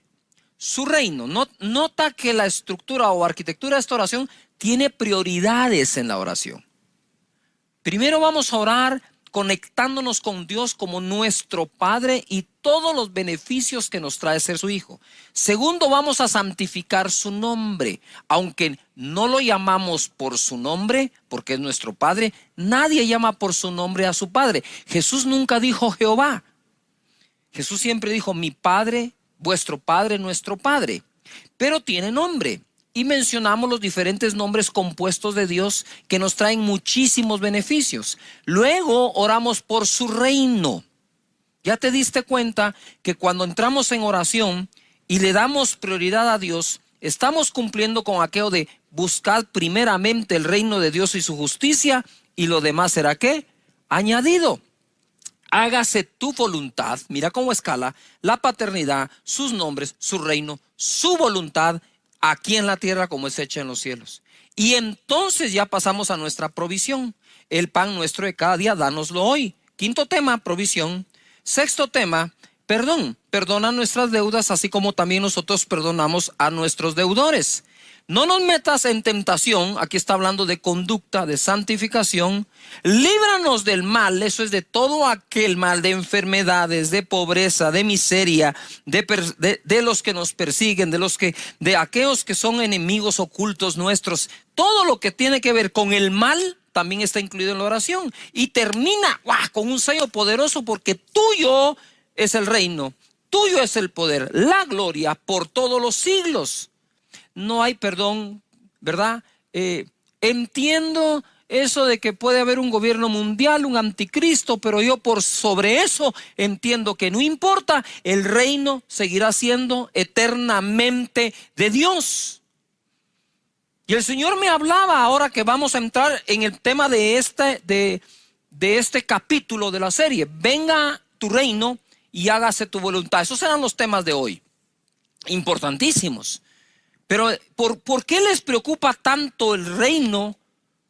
su reino. Nota que la estructura o arquitectura de esta oración tiene prioridades en la oración. Primero vamos a orar conectándonos con Dios como nuestro Padre y todos los beneficios que nos trae ser su hijo. Segundo, vamos a santificar su nombre. Aunque no lo llamamos por su nombre, porque es nuestro Padre, nadie llama por su nombre a su Padre. Jesús nunca dijo Jehová. Jesús siempre dijo mi Padre, vuestro Padre, nuestro Padre. Pero tiene nombre. Y mencionamos los diferentes nombres compuestos de Dios que nos traen muchísimos beneficios. Luego oramos por su reino. Ya te diste cuenta que cuando entramos en oración y le damos prioridad a Dios, estamos cumpliendo con aquello de buscar primeramente el reino de Dios y su justicia, y lo demás será ¿qué? Añadido. Hágase tu voluntad. Mira cómo escala la paternidad, sus nombres, su reino, su voluntad, aquí en la tierra como es hecha en los cielos. Y entonces ya pasamos a nuestra provisión. El pan nuestro de cada día, dánoslo hoy. Quinto tema, provisión. Sexto tema, perdón. Perdona nuestras deudas, así como también nosotros perdonamos a nuestros deudores. No nos metas en tentación. Aquí está hablando de conducta, de santificación. Líbranos del mal, eso es de todo aquel mal, de enfermedades, de pobreza, de miseria, de los que nos persiguen, de aquellos que son enemigos ocultos nuestros. Todo lo que tiene que ver con el mal también está incluido en la oración. Y termina con un sello poderoso, porque tuyo es el reino, tuyo es el poder, la gloria por todos los siglos. No hay perdón, ¿verdad? Entiendo eso de que puede haber un gobierno mundial, un anticristo, pero yo por sobre eso entiendo que no importa, el reino seguirá siendo eternamente de Dios. Y el Señor me hablaba, ahora que vamos a entrar en el tema de este capítulo de la serie: venga tu reino y hágase tu voluntad. Esos serán los temas de hoy, importantísimos. Pero ¿por qué les preocupa tanto el reino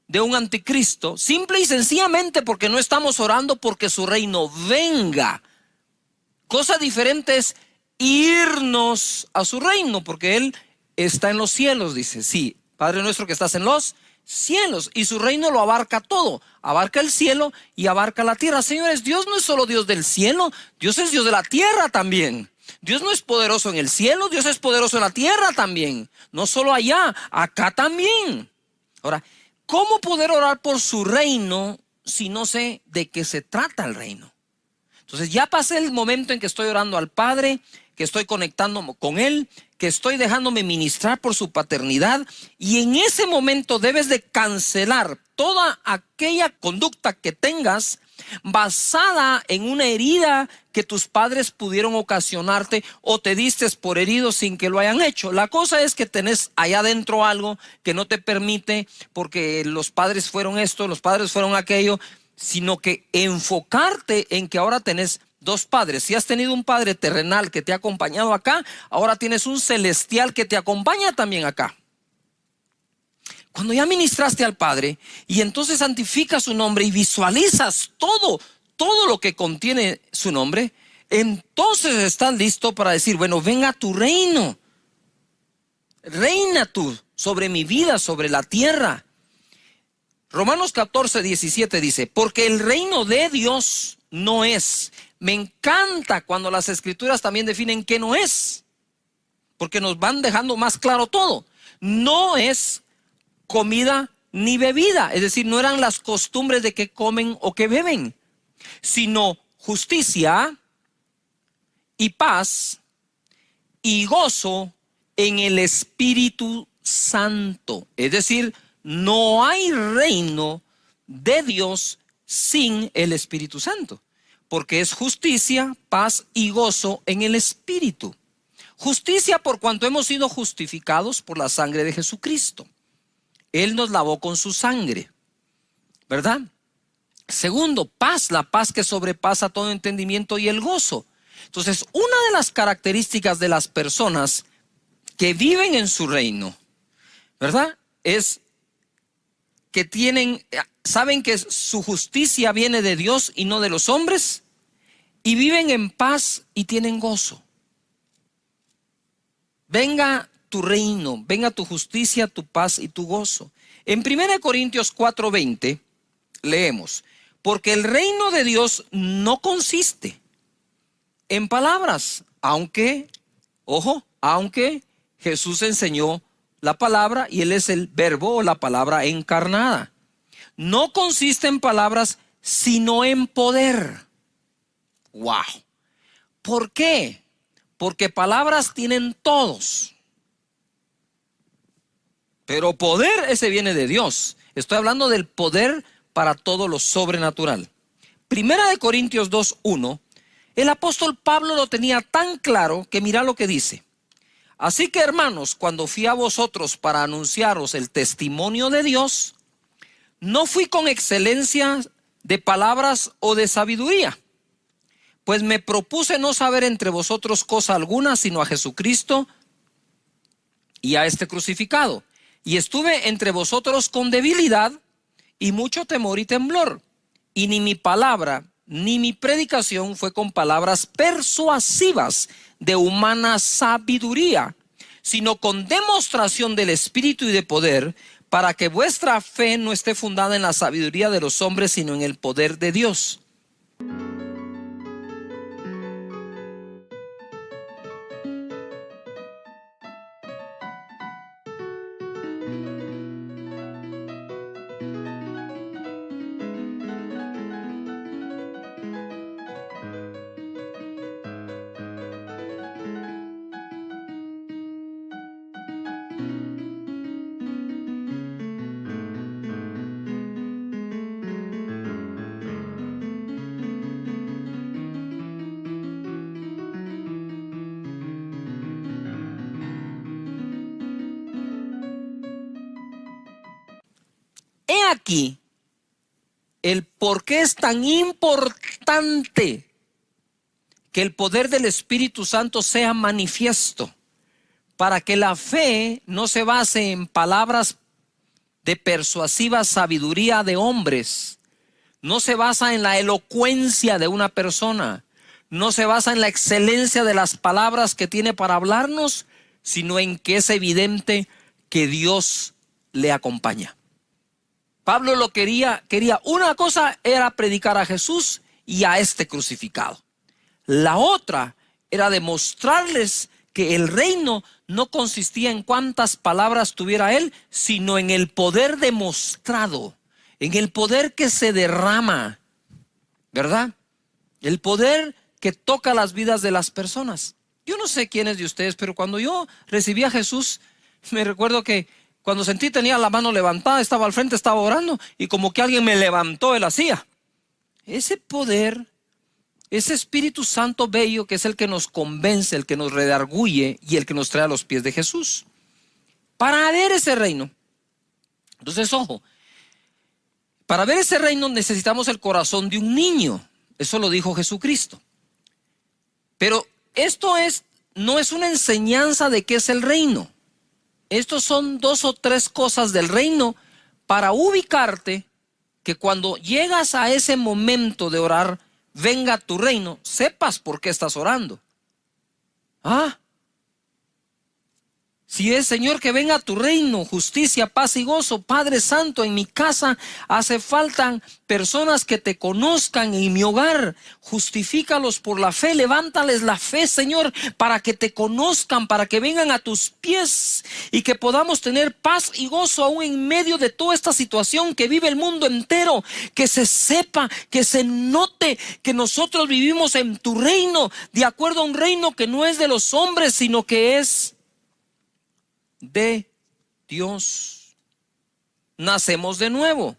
de un anticristo? Simple y sencillamente porque no estamos orando porque su reino venga. Cosa diferente es irnos a su reino, porque Él está en los cielos, dice. Sí, Padre nuestro que estás en los cielos, y su reino lo abarca todo. Abarca el cielo y abarca la tierra. Señores, Dios no es solo Dios del cielo, Dios es Dios de la tierra también. Dios no es poderoso en el cielo, Dios es poderoso en la tierra también. No solo allá, acá también. Ahora, ¿cómo poder orar por su reino si no sé de qué se trata el reino? Entonces ya pasé el momento en que estoy orando al Padre, que estoy conectándome con Él, que estoy dejándome ministrar por su paternidad, y en ese momento debes de cancelar toda aquella conducta que tengas basada en una herida que tus padres pudieron ocasionarte, o te diste por herido sin que lo hayan hecho. La cosa es que tenés allá adentro algo que no te permite, porque los padres fueron esto, los padres fueron aquello, sino que enfocarte en que ahora tenés dos padres. Si has tenido un padre terrenal que te ha acompañado acá, ahora tienes un celestial que te acompaña también acá. Cuando ya ministraste al Padre y entonces santificas su nombre y visualizas todo lo que contiene su nombre, entonces estás listo para decir: bueno, venga tu reino, reina tú sobre mi vida, sobre la tierra. Romanos 14, 17 dice: porque el reino de Dios no es. Me encanta cuando las escrituras también definen qué no es, porque nos van dejando más claro todo. No es comida ni bebida, es decir, no eran las costumbres de que comen o que beben, sino justicia y paz y gozo en el Espíritu Santo. Es decir, no hay reino de Dios sin el Espíritu Santo, porque es justicia, paz y gozo en el Espíritu. Justicia por cuanto hemos sido justificados por la sangre de Jesucristo. Él nos lavó con su sangre, ¿verdad? Segundo, paz, la paz que sobrepasa todo entendimiento, y el gozo. Entonces, una de las características de las personas que viven en su reino, ¿verdad?, es que saben que su justicia viene de Dios y no de los hombres, y viven en paz y tienen gozo. Venga tu reino, venga tu justicia, tu paz y tu gozo. En 1 Corintios 4:20 leemos: Porque el reino de Dios no consiste en palabras, aunque, ojo, aunque Jesús enseñó la palabra y Él es el verbo o la palabra encarnada. No consiste en palabras, sino en poder. ¡Wow! ¿Por qué? Porque palabras tienen todos. Pero poder ese viene de Dios. Estoy hablando del poder para todo lo sobrenatural. Primera de Corintios 2:1. El apóstol Pablo lo tenía tan claro que mira lo que dice. Así que, hermanos, cuando fui a vosotros para anunciaros el testimonio de Dios, no fui con excelencia de palabras o de sabiduría, pues me propuse no saber entre vosotros cosa alguna, sino a Jesucristo y a este crucificado. Y estuve entre vosotros con debilidad y mucho temor y temblor. Y ni mi palabra ni mi predicación fue con palabras persuasivas de humana sabiduría, sino con demostración del Espíritu y de poder, para que vuestra fe no esté fundada en la sabiduría de los hombres, sino en el poder de Dios. He aquí el por qué es tan importante que el poder del Espíritu Santo sea manifiesto, para que la fe no se base en palabras de persuasiva sabiduría de hombres, no se basa en la elocuencia de una persona, no se basa en la excelencia de las palabras que tiene para hablarnos, sino en que es evidente que Dios le acompaña. Pablo lo quería una cosa era predicar a Jesús y a este crucificado. La otra era demostrarles que el reino no consistía en cuántas palabras tuviera él, sino en el poder demostrado, en el poder que se derrama, ¿verdad? El poder que toca las vidas de las personas. Yo no sé quiénes de ustedes, pero cuando yo recibí a Jesús, me recuerdo que cuando sentí tenía la mano levantada, estaba al frente, estaba orando, y como que alguien me levantó, él hacía. Ese poder, ese Espíritu Santo bello que es el que nos convence, el que nos redarguye y el que nos trae a los pies de Jesús. Para ver ese reino. Entonces, ojo, para ver ese reino necesitamos el corazón de un niño. Eso lo dijo Jesucristo. Pero esto no es una enseñanza de qué es el reino. Estos son 2 o 3 cosas del reino para ubicarte que cuando llegas a ese momento de orar, venga tu reino, sepas por qué estás orando. Si es, Señor, que venga tu reino, justicia, paz y gozo. Padre Santo, en mi casa hace falta personas que te conozcan, en mi hogar. Justifícalos por la fe, levántales la fe, Señor, para que te conozcan, para que vengan a tus pies y que podamos tener paz y gozo aún en medio de toda esta situación que vive el mundo entero. Que se sepa, que se note que nosotros vivimos en tu reino, de acuerdo a un reino que no es de los hombres, sino que es de Dios. Nacemos de nuevo.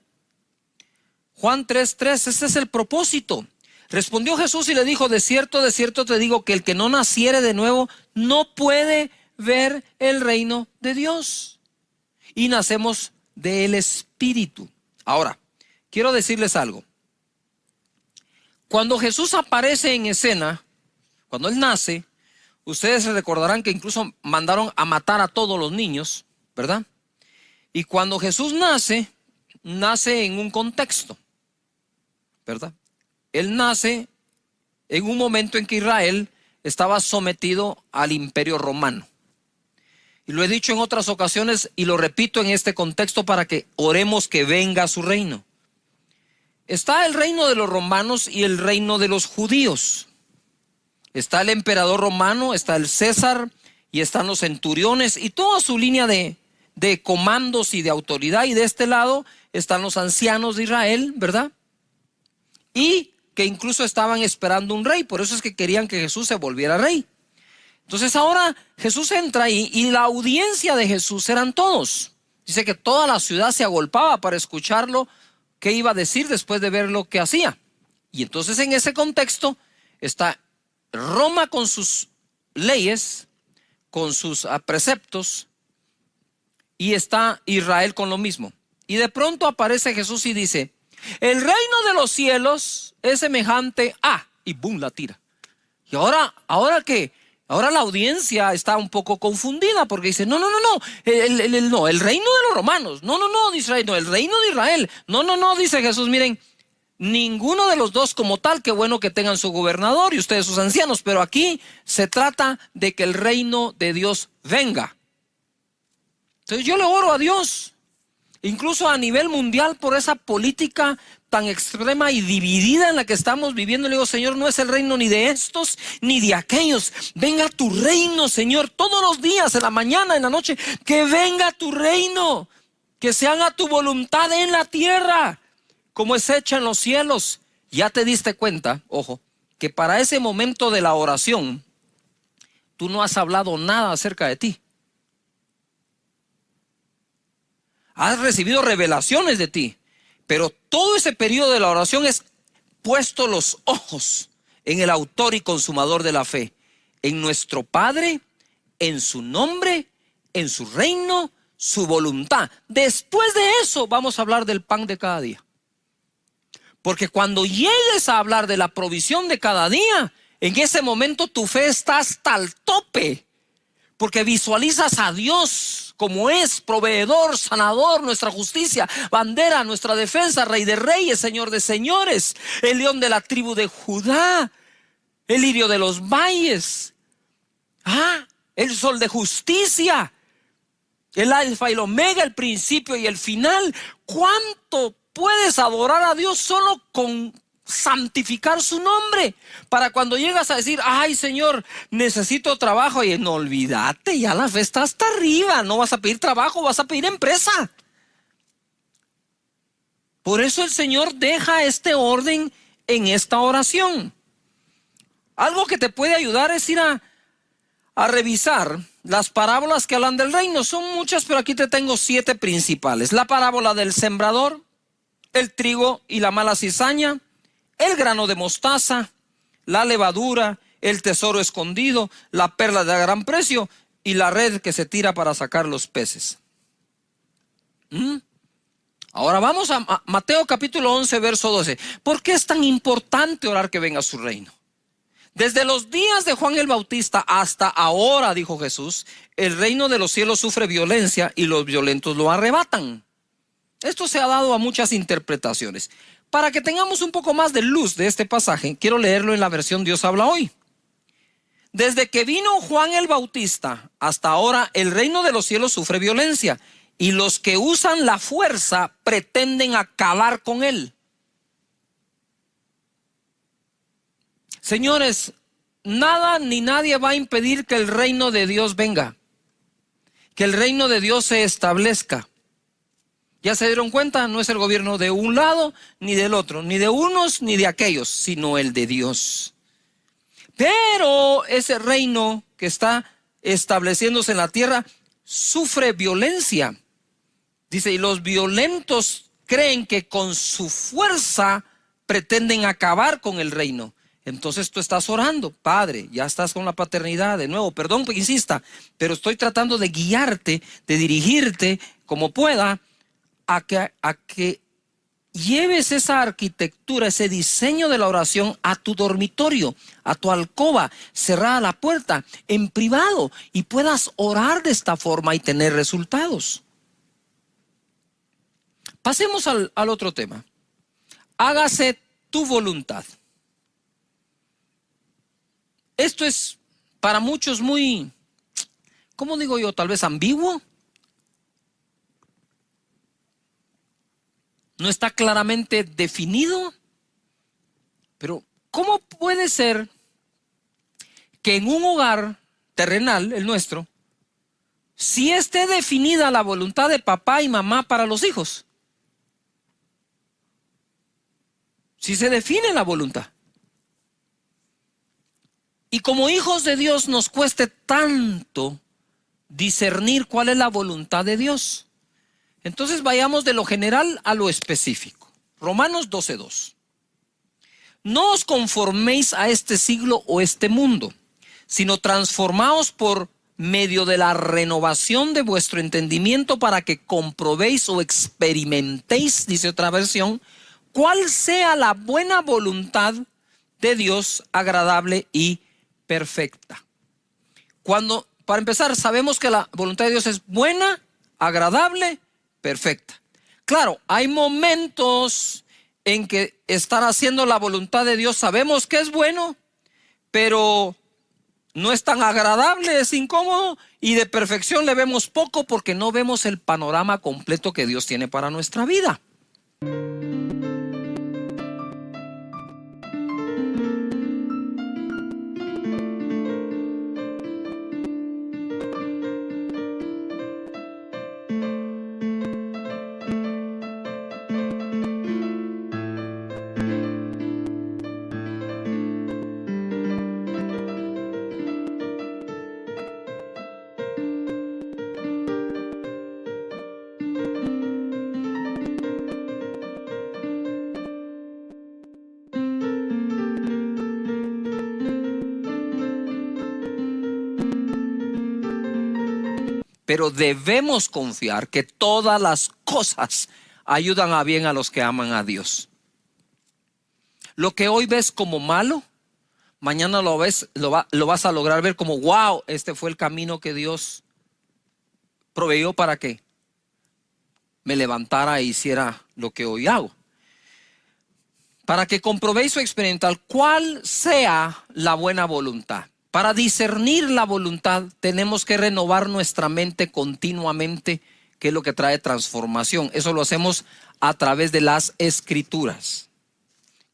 Juan 3:3, ese es el propósito. Respondió Jesús y le dijo: de cierto te digo que el que no naciere de nuevo no puede ver el reino de Dios. Y nacemos del Espíritu. Ahora, quiero decirles algo. Cuando Jesús aparece en escena, cuando Él nace, ustedes recordarán que incluso mandaron a matar a todos los niños, ¿verdad? Y cuando Jesús nace en un contexto, ¿verdad? Él nace en un momento en que Israel estaba sometido al imperio romano. Y lo he dicho en otras ocasiones y lo repito en este contexto para que oremos que venga su reino. Está el reino de los romanos y el reino de los judíos. Está el emperador romano, está el César y están los centuriones y toda su línea de comandos y de autoridad. Y de este lado están los ancianos de Israel, ¿verdad? Y que incluso estaban esperando un rey. Por eso es que querían que Jesús se volviera rey. Entonces ahora Jesús entra ahí y la audiencia de Jesús eran todos. Dice que toda la ciudad se agolpaba para escucharlo, qué iba a decir después de ver lo que hacía. Y entonces en ese contexto está Roma con sus leyes, con sus preceptos, y está Israel con lo mismo. Y de pronto aparece Jesús y dice: el reino de los cielos es semejante a, y boom, la tira. Y ahora ¿qué? Ahora la audiencia está un poco confundida porque dice: no, el reino de los romanos, no, dice Israel, no, el reino de Israel, no, dice Jesús, miren, ninguno de los dos como tal, qué bueno que tengan su gobernador y ustedes sus ancianos, pero aquí se trata de que el reino de Dios venga. Entonces yo le oro a Dios, incluso a nivel mundial, por esa política tan extrema y dividida en la que estamos viviendo. Le digo: Señor, no es el reino ni de estos ni de aquellos. Venga tu reino, Señor, todos los días, en la mañana, en la noche, que venga tu reino, que se haga tu voluntad en la tierra como es hecha en los cielos. Ya te diste cuenta, ojo, que para ese momento de la oración tú no has hablado nada acerca de ti. Has recibido revelaciones de ti, pero todo ese periodo de la oración es puesto los ojos en el autor y consumador de la fe, en nuestro Padre, en su nombre, en su reino, su voluntad. Después de eso vamos a hablar del pan de cada día. Porque cuando llegues a hablar de la provisión de cada día, en ese momento tu fe está hasta el tope. Porque visualizas a Dios como es, proveedor, sanador, nuestra justicia, bandera, nuestra defensa, rey de reyes, señor de señores, el león de la tribu de Judá, el lirio de los valles, el sol de justicia, el alfa y el omega, el principio y el final. ¿Cuánto puedes adorar a Dios solo con santificar su nombre? Para cuando llegas a decir: ay, Señor, necesito trabajo, y no, olvídate, ya la fe está hasta arriba. No vas a pedir trabajo, vas a pedir empresa. Por eso el Señor deja este orden en esta oración. Algo que te puede ayudar es ir a revisar las parábolas que hablan del reino. Son muchas, pero aquí te tengo 7 principales. La parábola del sembrador, el trigo y la mala cizaña, el grano de mostaza, la levadura, el tesoro escondido, la perla de gran precio y la red que se tira para sacar los peces. Ahora vamos a Mateo capítulo 11, verso 12. ¿Por qué es tan importante orar que venga su reino? Desde los días de Juan el Bautista hasta ahora, dijo Jesús, el reino de los cielos sufre violencia y los violentos lo arrebatan. Esto se ha dado a muchas interpretaciones. Para que tengamos un poco más de luz de este pasaje, quiero leerlo en la versión Dios habla hoy. Desde que vino Juan el Bautista hasta ahora, el reino de los cielos sufre violencia y los que usan la fuerza pretenden acabar con él. Señores, nada ni nadie va a impedir que el reino de Dios venga, que el reino de Dios se establezca. ¿Ya se dieron cuenta? No es el gobierno de un lado ni del otro, ni de unos ni de aquellos, sino el de Dios. Pero ese reino que está estableciéndose en la tierra sufre violencia. Dice, y los violentos creen que con su fuerza pretenden acabar con el reino. Entonces tú estás orando: Padre, ya estás con la paternidad de nuevo, perdón que insista, pero estoy tratando de guiarte, de dirigirte como pueda a que lleves esa arquitectura, ese diseño de la oración a tu dormitorio, a tu alcoba, cerrada la puerta, en privado, y puedas orar de esta forma y tener resultados. Pasemos al otro tema. Hágase tu voluntad. Esto es para muchos muy, ¿cómo digo yo? Tal vez ambiguo. no está claramente definido. Pero ¿cómo puede ser que en un hogar terrenal, el nuestro, sí esté definida la voluntad de papá y mamá para los hijos? Sí se define la voluntad. Y como hijos de Dios nos cueste tanto discernir cuál es la voluntad de Dios. Entonces vayamos de lo general a lo específico. Romanos 12:2. No os conforméis a este siglo o este mundo, sino transformaos por medio de la renovación de vuestro entendimiento para que comprobéis o experimentéis, dice otra versión, cuál sea la buena voluntad de Dios, agradable y perfecta. Para empezar, sabemos que la voluntad de Dios es buena, agradable, perfecta. Claro, hay momentos en que estar haciendo la voluntad de Dios sabemos que es bueno, pero no es tan agradable, es incómodo, y de perfección le vemos poco porque no vemos el panorama completo que Dios tiene para nuestra vida. Pero debemos confiar que todas las cosas ayudan a bien a los que aman a Dios. Lo que hoy ves como malo, mañana lo vas a lograr ver como wow, este fue el camino que Dios proveyó para que me levantara e hiciera lo que hoy hago. Para que comprobéis o experimentar cuál sea la buena voluntad. Para discernir la voluntad tenemos que renovar nuestra mente continuamente, que es lo que trae transformación. Eso lo hacemos a través de las escrituras.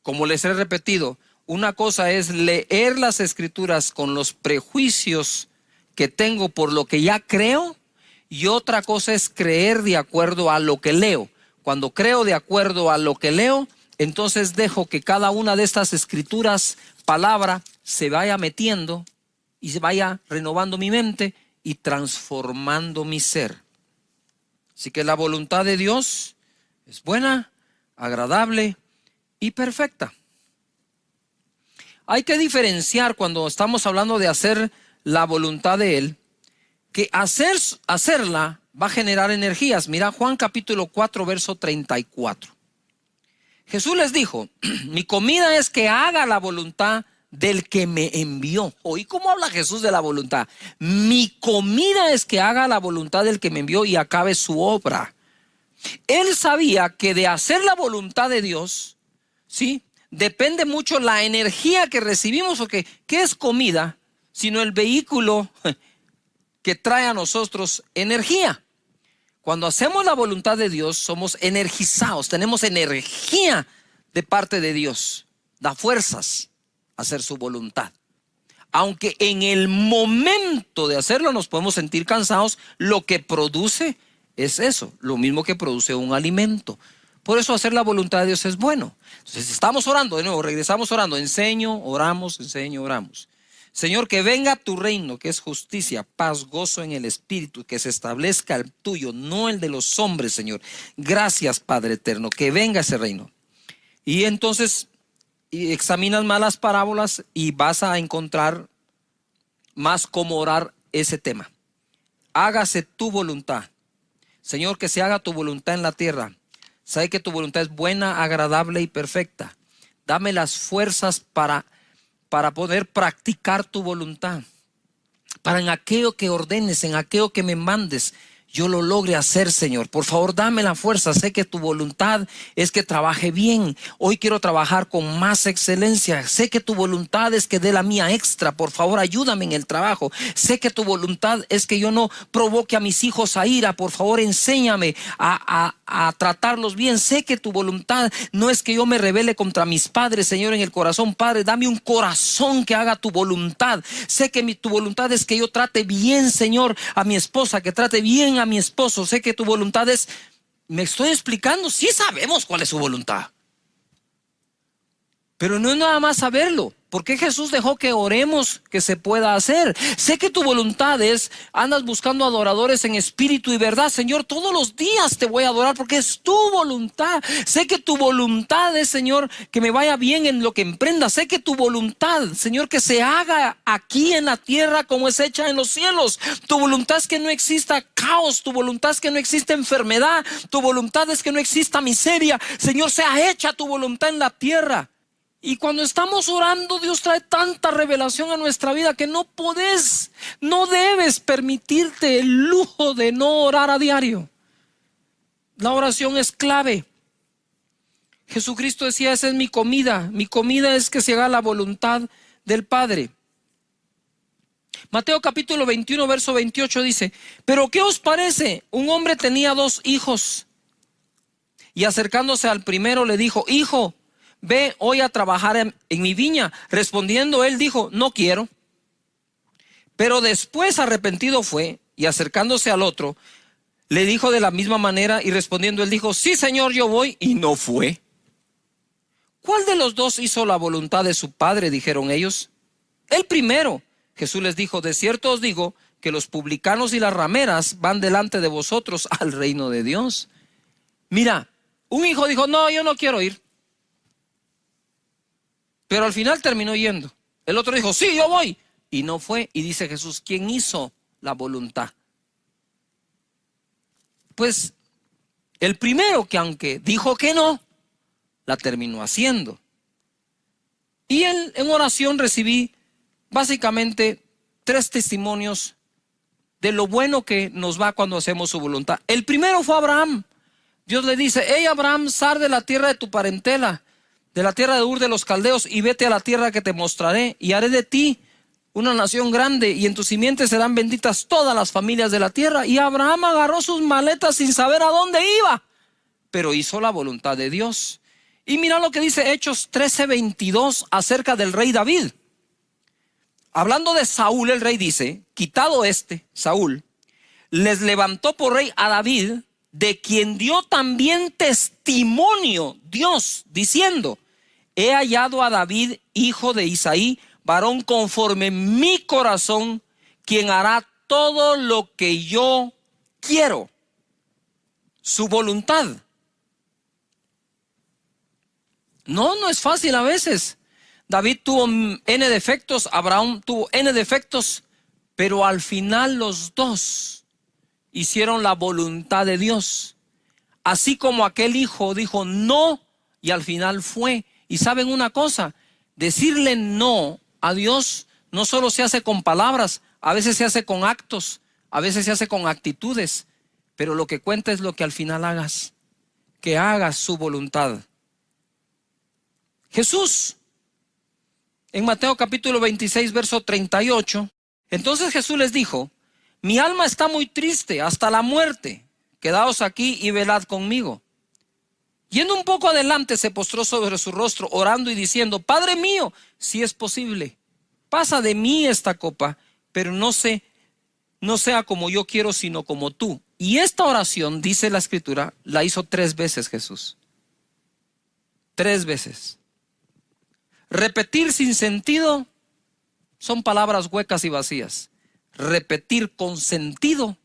Como les he repetido, una cosa es leer las escrituras con los prejuicios que tengo por lo que ya creo, y otra cosa es creer de acuerdo a lo que leo. Cuando creo de acuerdo a lo que leo, entonces dejo que cada una de estas escrituras, palabra, se vaya metiendo y se vaya renovando mi mente y transformando mi ser. Así que la voluntad de Dios es buena, agradable y perfecta. Hay que diferenciar cuando estamos hablando de hacer la voluntad de Él, que hacerla va a generar energías. Mira Juan capítulo 4, verso 34. Jesús les dijo, mi comida es que haga la voluntad del que me envió. ¿Oí cómo habla Jesús de la voluntad? Mi comida es que haga la voluntad del que me envió y acabe su obra. Él sabía que de hacer la voluntad de Dios, ¿sí?, depende mucho la energía que recibimos, porque ¿qué es comida? Sino el vehículo que trae a nosotros energía. Cuando hacemos la voluntad de Dios, somos energizados, tenemos energía de parte de Dios, da fuerzas a hacer su voluntad. Aunque en el momento de hacerlo nos podemos sentir cansados, lo que produce es eso, lo mismo que produce un alimento. Por eso hacer la voluntad de Dios es bueno. Entonces estamos orando, de nuevo, regresamos orando, enseño, oramos. Señor, que venga tu reino, que es justicia, paz, gozo en el Espíritu, que se establezca el tuyo, no el de los hombres, Señor. Gracias, Padre eterno, que venga ese reino. Y entonces examinas más las parábolas y vas a encontrar más cómo orar ese tema. Hágase tu voluntad. Señor, que se haga tu voluntad en la tierra. Sabe que tu voluntad es buena, agradable y perfecta. Dame las fuerzas para poder practicar tu voluntad. Para en aquello que ordenes, en aquello que me mandes, yo lo logre hacer, Señor. Por favor, dame la fuerza. Sé que tu voluntad es que trabaje bien. Hoy quiero trabajar con más excelencia. Sé que tu voluntad es que dé la mía extra. Por favor, ayúdame en el trabajo. Sé que tu voluntad es que yo no provoque a mis hijos a ira. Por favor, enséñame a tratarlos bien. Sé que tu voluntad no es que yo me rebele contra mis padres, Señor, en el corazón. Padre, dame un corazón que haga tu voluntad. Sé que tu voluntad es que yo trate bien, Señor, a mi esposa, que trate bien a mi esposo. Sé que tu voluntad es... ¿Me estoy explicando? Sí sabemos cuál es su voluntad, pero no es nada más saberlo. ¿Por qué Jesús dejó que oremos que se pueda hacer? Sé que tu voluntad es, andas buscando adoradores en espíritu y verdad. Señor, todos los días te voy a adorar porque es tu voluntad. Sé que tu voluntad es, Señor, que me vaya bien en lo que emprenda. Sé que tu voluntad, Señor, que se haga aquí en la tierra como es hecha en los cielos. Tu voluntad es que no exista caos. Tu voluntad es que no exista enfermedad. Tu voluntad es que no exista miseria. Señor, sea hecha tu voluntad en la tierra. Y cuando estamos orando, Dios trae tanta revelación a nuestra vida que no debes permitirte el lujo de no orar a diario. La oración es clave. Jesucristo decía, esa es mi comida. Mi comida es que se haga la voluntad del Padre. Mateo capítulo 21, verso 28 dice, ¿pero qué os parece? Un hombre tenía 2 hijos. Y acercándose al primero le dijo, hijo, ve hoy a trabajar en mi viña. Respondiendo él dijo, no quiero. Pero después arrepentido fue y acercándose al otro, le dijo de la misma manera y respondiendo él dijo, sí, Señor, yo voy, y no fue. ¿Cuál de los 2 hizo la voluntad de su padre? Dijeron ellos. El primero. Jesús les dijo, de cierto os digo que los publicanos y las rameras van delante de vosotros al reino de Dios. Mira, un hijo dijo, no, yo no quiero ir. Pero al final terminó yendo. El otro dijo, sí, yo voy. Y no fue. Y dice Jesús, ¿quién hizo la voluntad? Pues el primero, que aunque dijo que no, la terminó haciendo. Y en oración recibí básicamente 3 testimonios de lo bueno que nos va cuando hacemos su voluntad. El primero fue Abraham. Dios le dice, hey Abraham, sal de la tierra de tu parentela, de la tierra de Ur de los Caldeos, y vete a la tierra que te mostraré, y haré de ti una nación grande, y en tu simiente serán benditas todas las familias de la tierra. Y Abraham agarró sus maletas sin saber a dónde iba, pero hizo la voluntad de Dios. Y mira lo que dice Hechos 13:22 acerca del rey David. Hablando de Saúl, el rey dice, quitado Saúl, les levantó por rey a David, de quien dio también testimonio Dios, diciendo, he hallado a David, hijo de Isaí, varón conforme mi corazón, quien hará todo lo que yo quiero. Su voluntad. No es fácil a veces. David tuvo N defectos, Abraham tuvo N defectos, pero al final los 2 hicieron la voluntad de Dios. Así como aquel hijo dijo no y al final fue. Y saben una cosa, decirle no a Dios no solo se hace con palabras, a veces se hace con actos, a veces se hace con actitudes, pero lo que cuenta es lo que al final hagas, que hagas su voluntad. Jesús, en Mateo capítulo 26, verso 38, entonces Jesús les dijo, mi alma está muy triste hasta la muerte, quedaos aquí y velad conmigo. Yendo un poco adelante se postró sobre su rostro orando y diciendo, Padre mío, si es posible, pasa de mí esta copa, pero no sea como yo quiero, sino como tú. Y esta oración, dice la escritura, la hizo 3 veces Jesús. 3 veces. Repetir sin sentido son palabras huecas y vacías. Repetir con sentido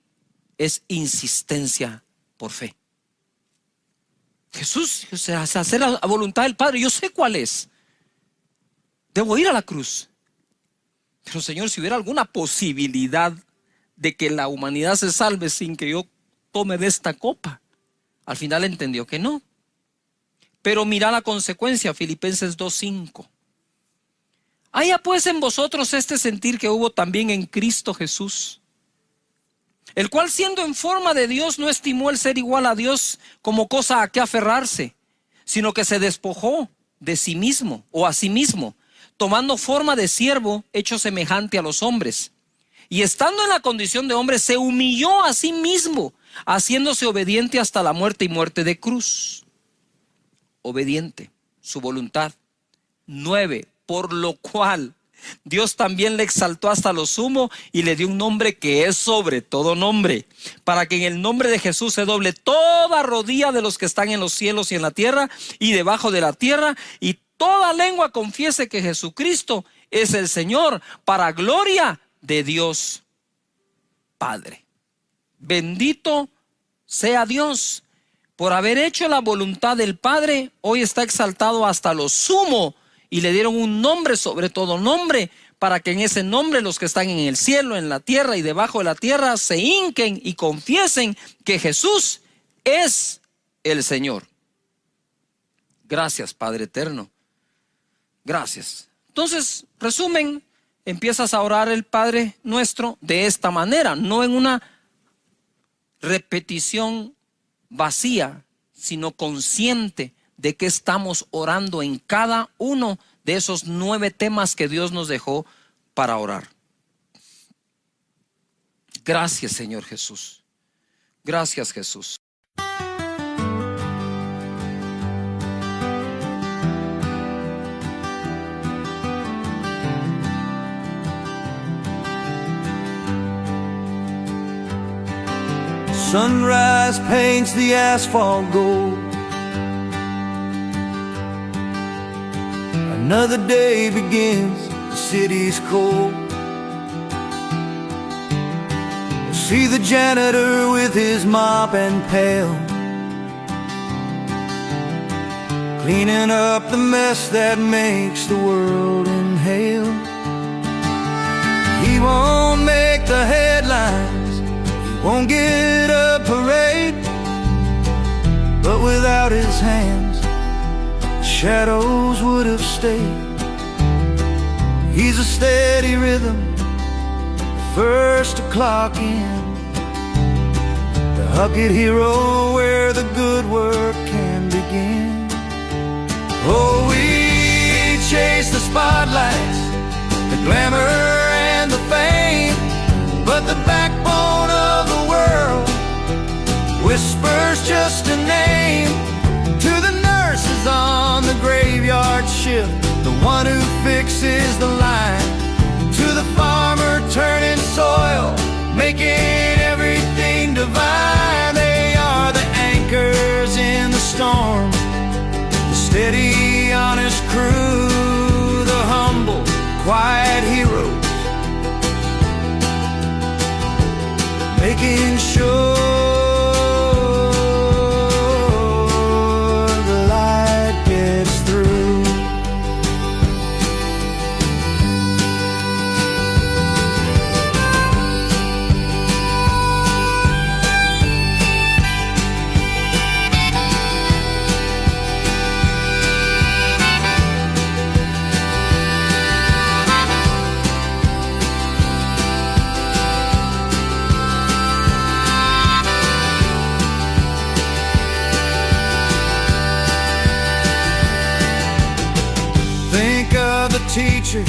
es insistencia por fe. Jesús, o sea, hacer la voluntad del Padre, yo sé cuál es. Debo ir a la cruz. Pero Señor, si hubiera alguna posibilidad de que la humanidad se salve sin que yo tome de esta copa, al final entendió que no. Pero mira la consecuencia, Filipenses 2:5. Haya pues en vosotros este sentir que hubo también en Cristo Jesús, el cual siendo en forma de Dios no estimó el ser igual a Dios como cosa a que aferrarse, sino que se despojó de sí mismo o a sí mismo, tomando forma de siervo, hecho semejante a los hombres. Y estando en la condición de hombre, se humilló a sí mismo, haciéndose obediente hasta la muerte y muerte de cruz. Obediente, su voluntad. 9, por lo cual Dios también le exaltó hasta lo sumo y le dio un nombre que es sobre todo nombre, para que en el nombre de Jesús se doble toda rodilla de los que están en los cielos y en la tierra y debajo de la tierra, y toda lengua confiese que Jesucristo es el Señor, para gloria de Dios Padre. Bendito sea Dios por haber hecho la voluntad del Padre. Hoy está exaltado hasta lo sumo y le dieron un nombre sobre todo nombre, para que en ese nombre los que están en el cielo, en la tierra y debajo de la tierra se hinquen y confiesen que Jesús es el Señor. Gracias, Padre eterno. Gracias. Entonces, resumen, empiezas a orar el Padre Nuestro de esta manera, no en una repetición vacía, sino consciente de que estamos orando en cada uno de esos 9 temas que Dios nos dejó para orar. Gracias, Señor Jesús. Gracias, Jesús. Sunrise paints the asphalt gold. Another day begins, the city's cold. See the janitor with his mop and pail, cleaning up the mess that makes the world inhale. He won't make the headlines, he won't get a parade, but without his hands, shadows would have stayed. He's a steady rhythm, first to clock in, the Huckett hero where the good work can begin. Oh, we chase the spotlights, the glamour and the fame, but the backbone of the world whispers just a name. To the nurses on the graveyard shift, the one who fixes the line, to the farmer turning soil, making everything divine. They are the anchors in the storm, the steady, honest crew, the humble, quiet heroes, making sure the light gets through. Think of the teacher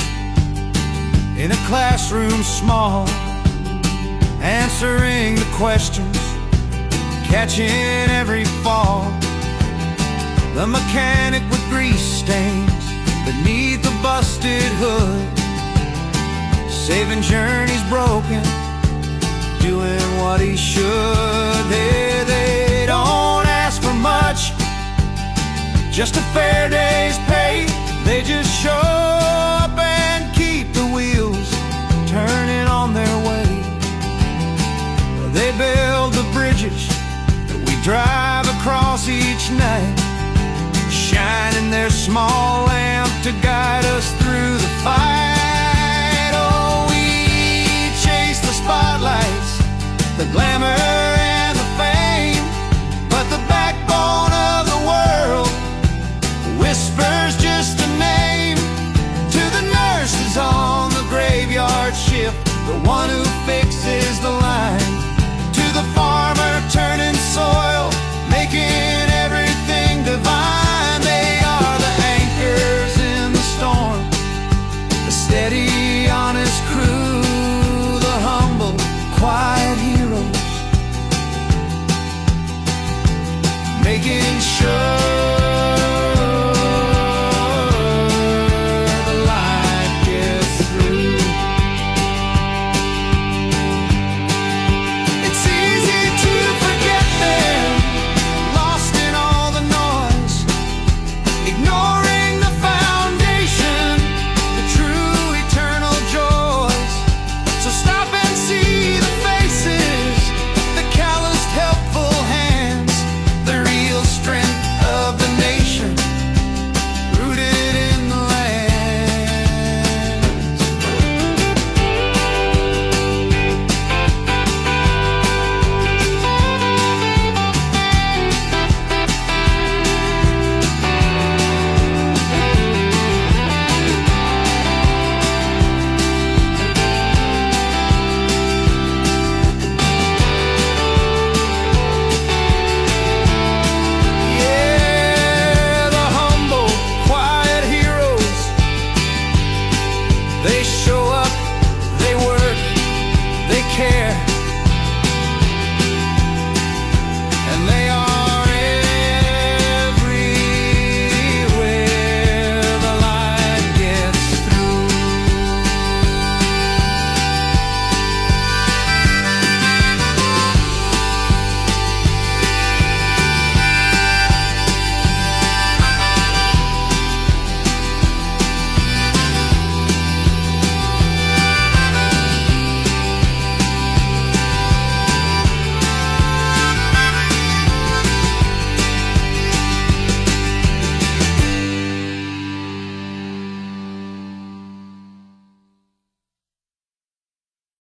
in a classroom small, answering the questions, catching every fall. The mechanic with grease stains beneath the busted hood, saving journeys broken, doing what he should. They don't ask for much, just a fair day's pay. They just show up and keep the wheels turning on their way. They build the bridges that we drive across each night, shining their small lamp to guide us through the fight. Oh, we chase the spotlights, the glamour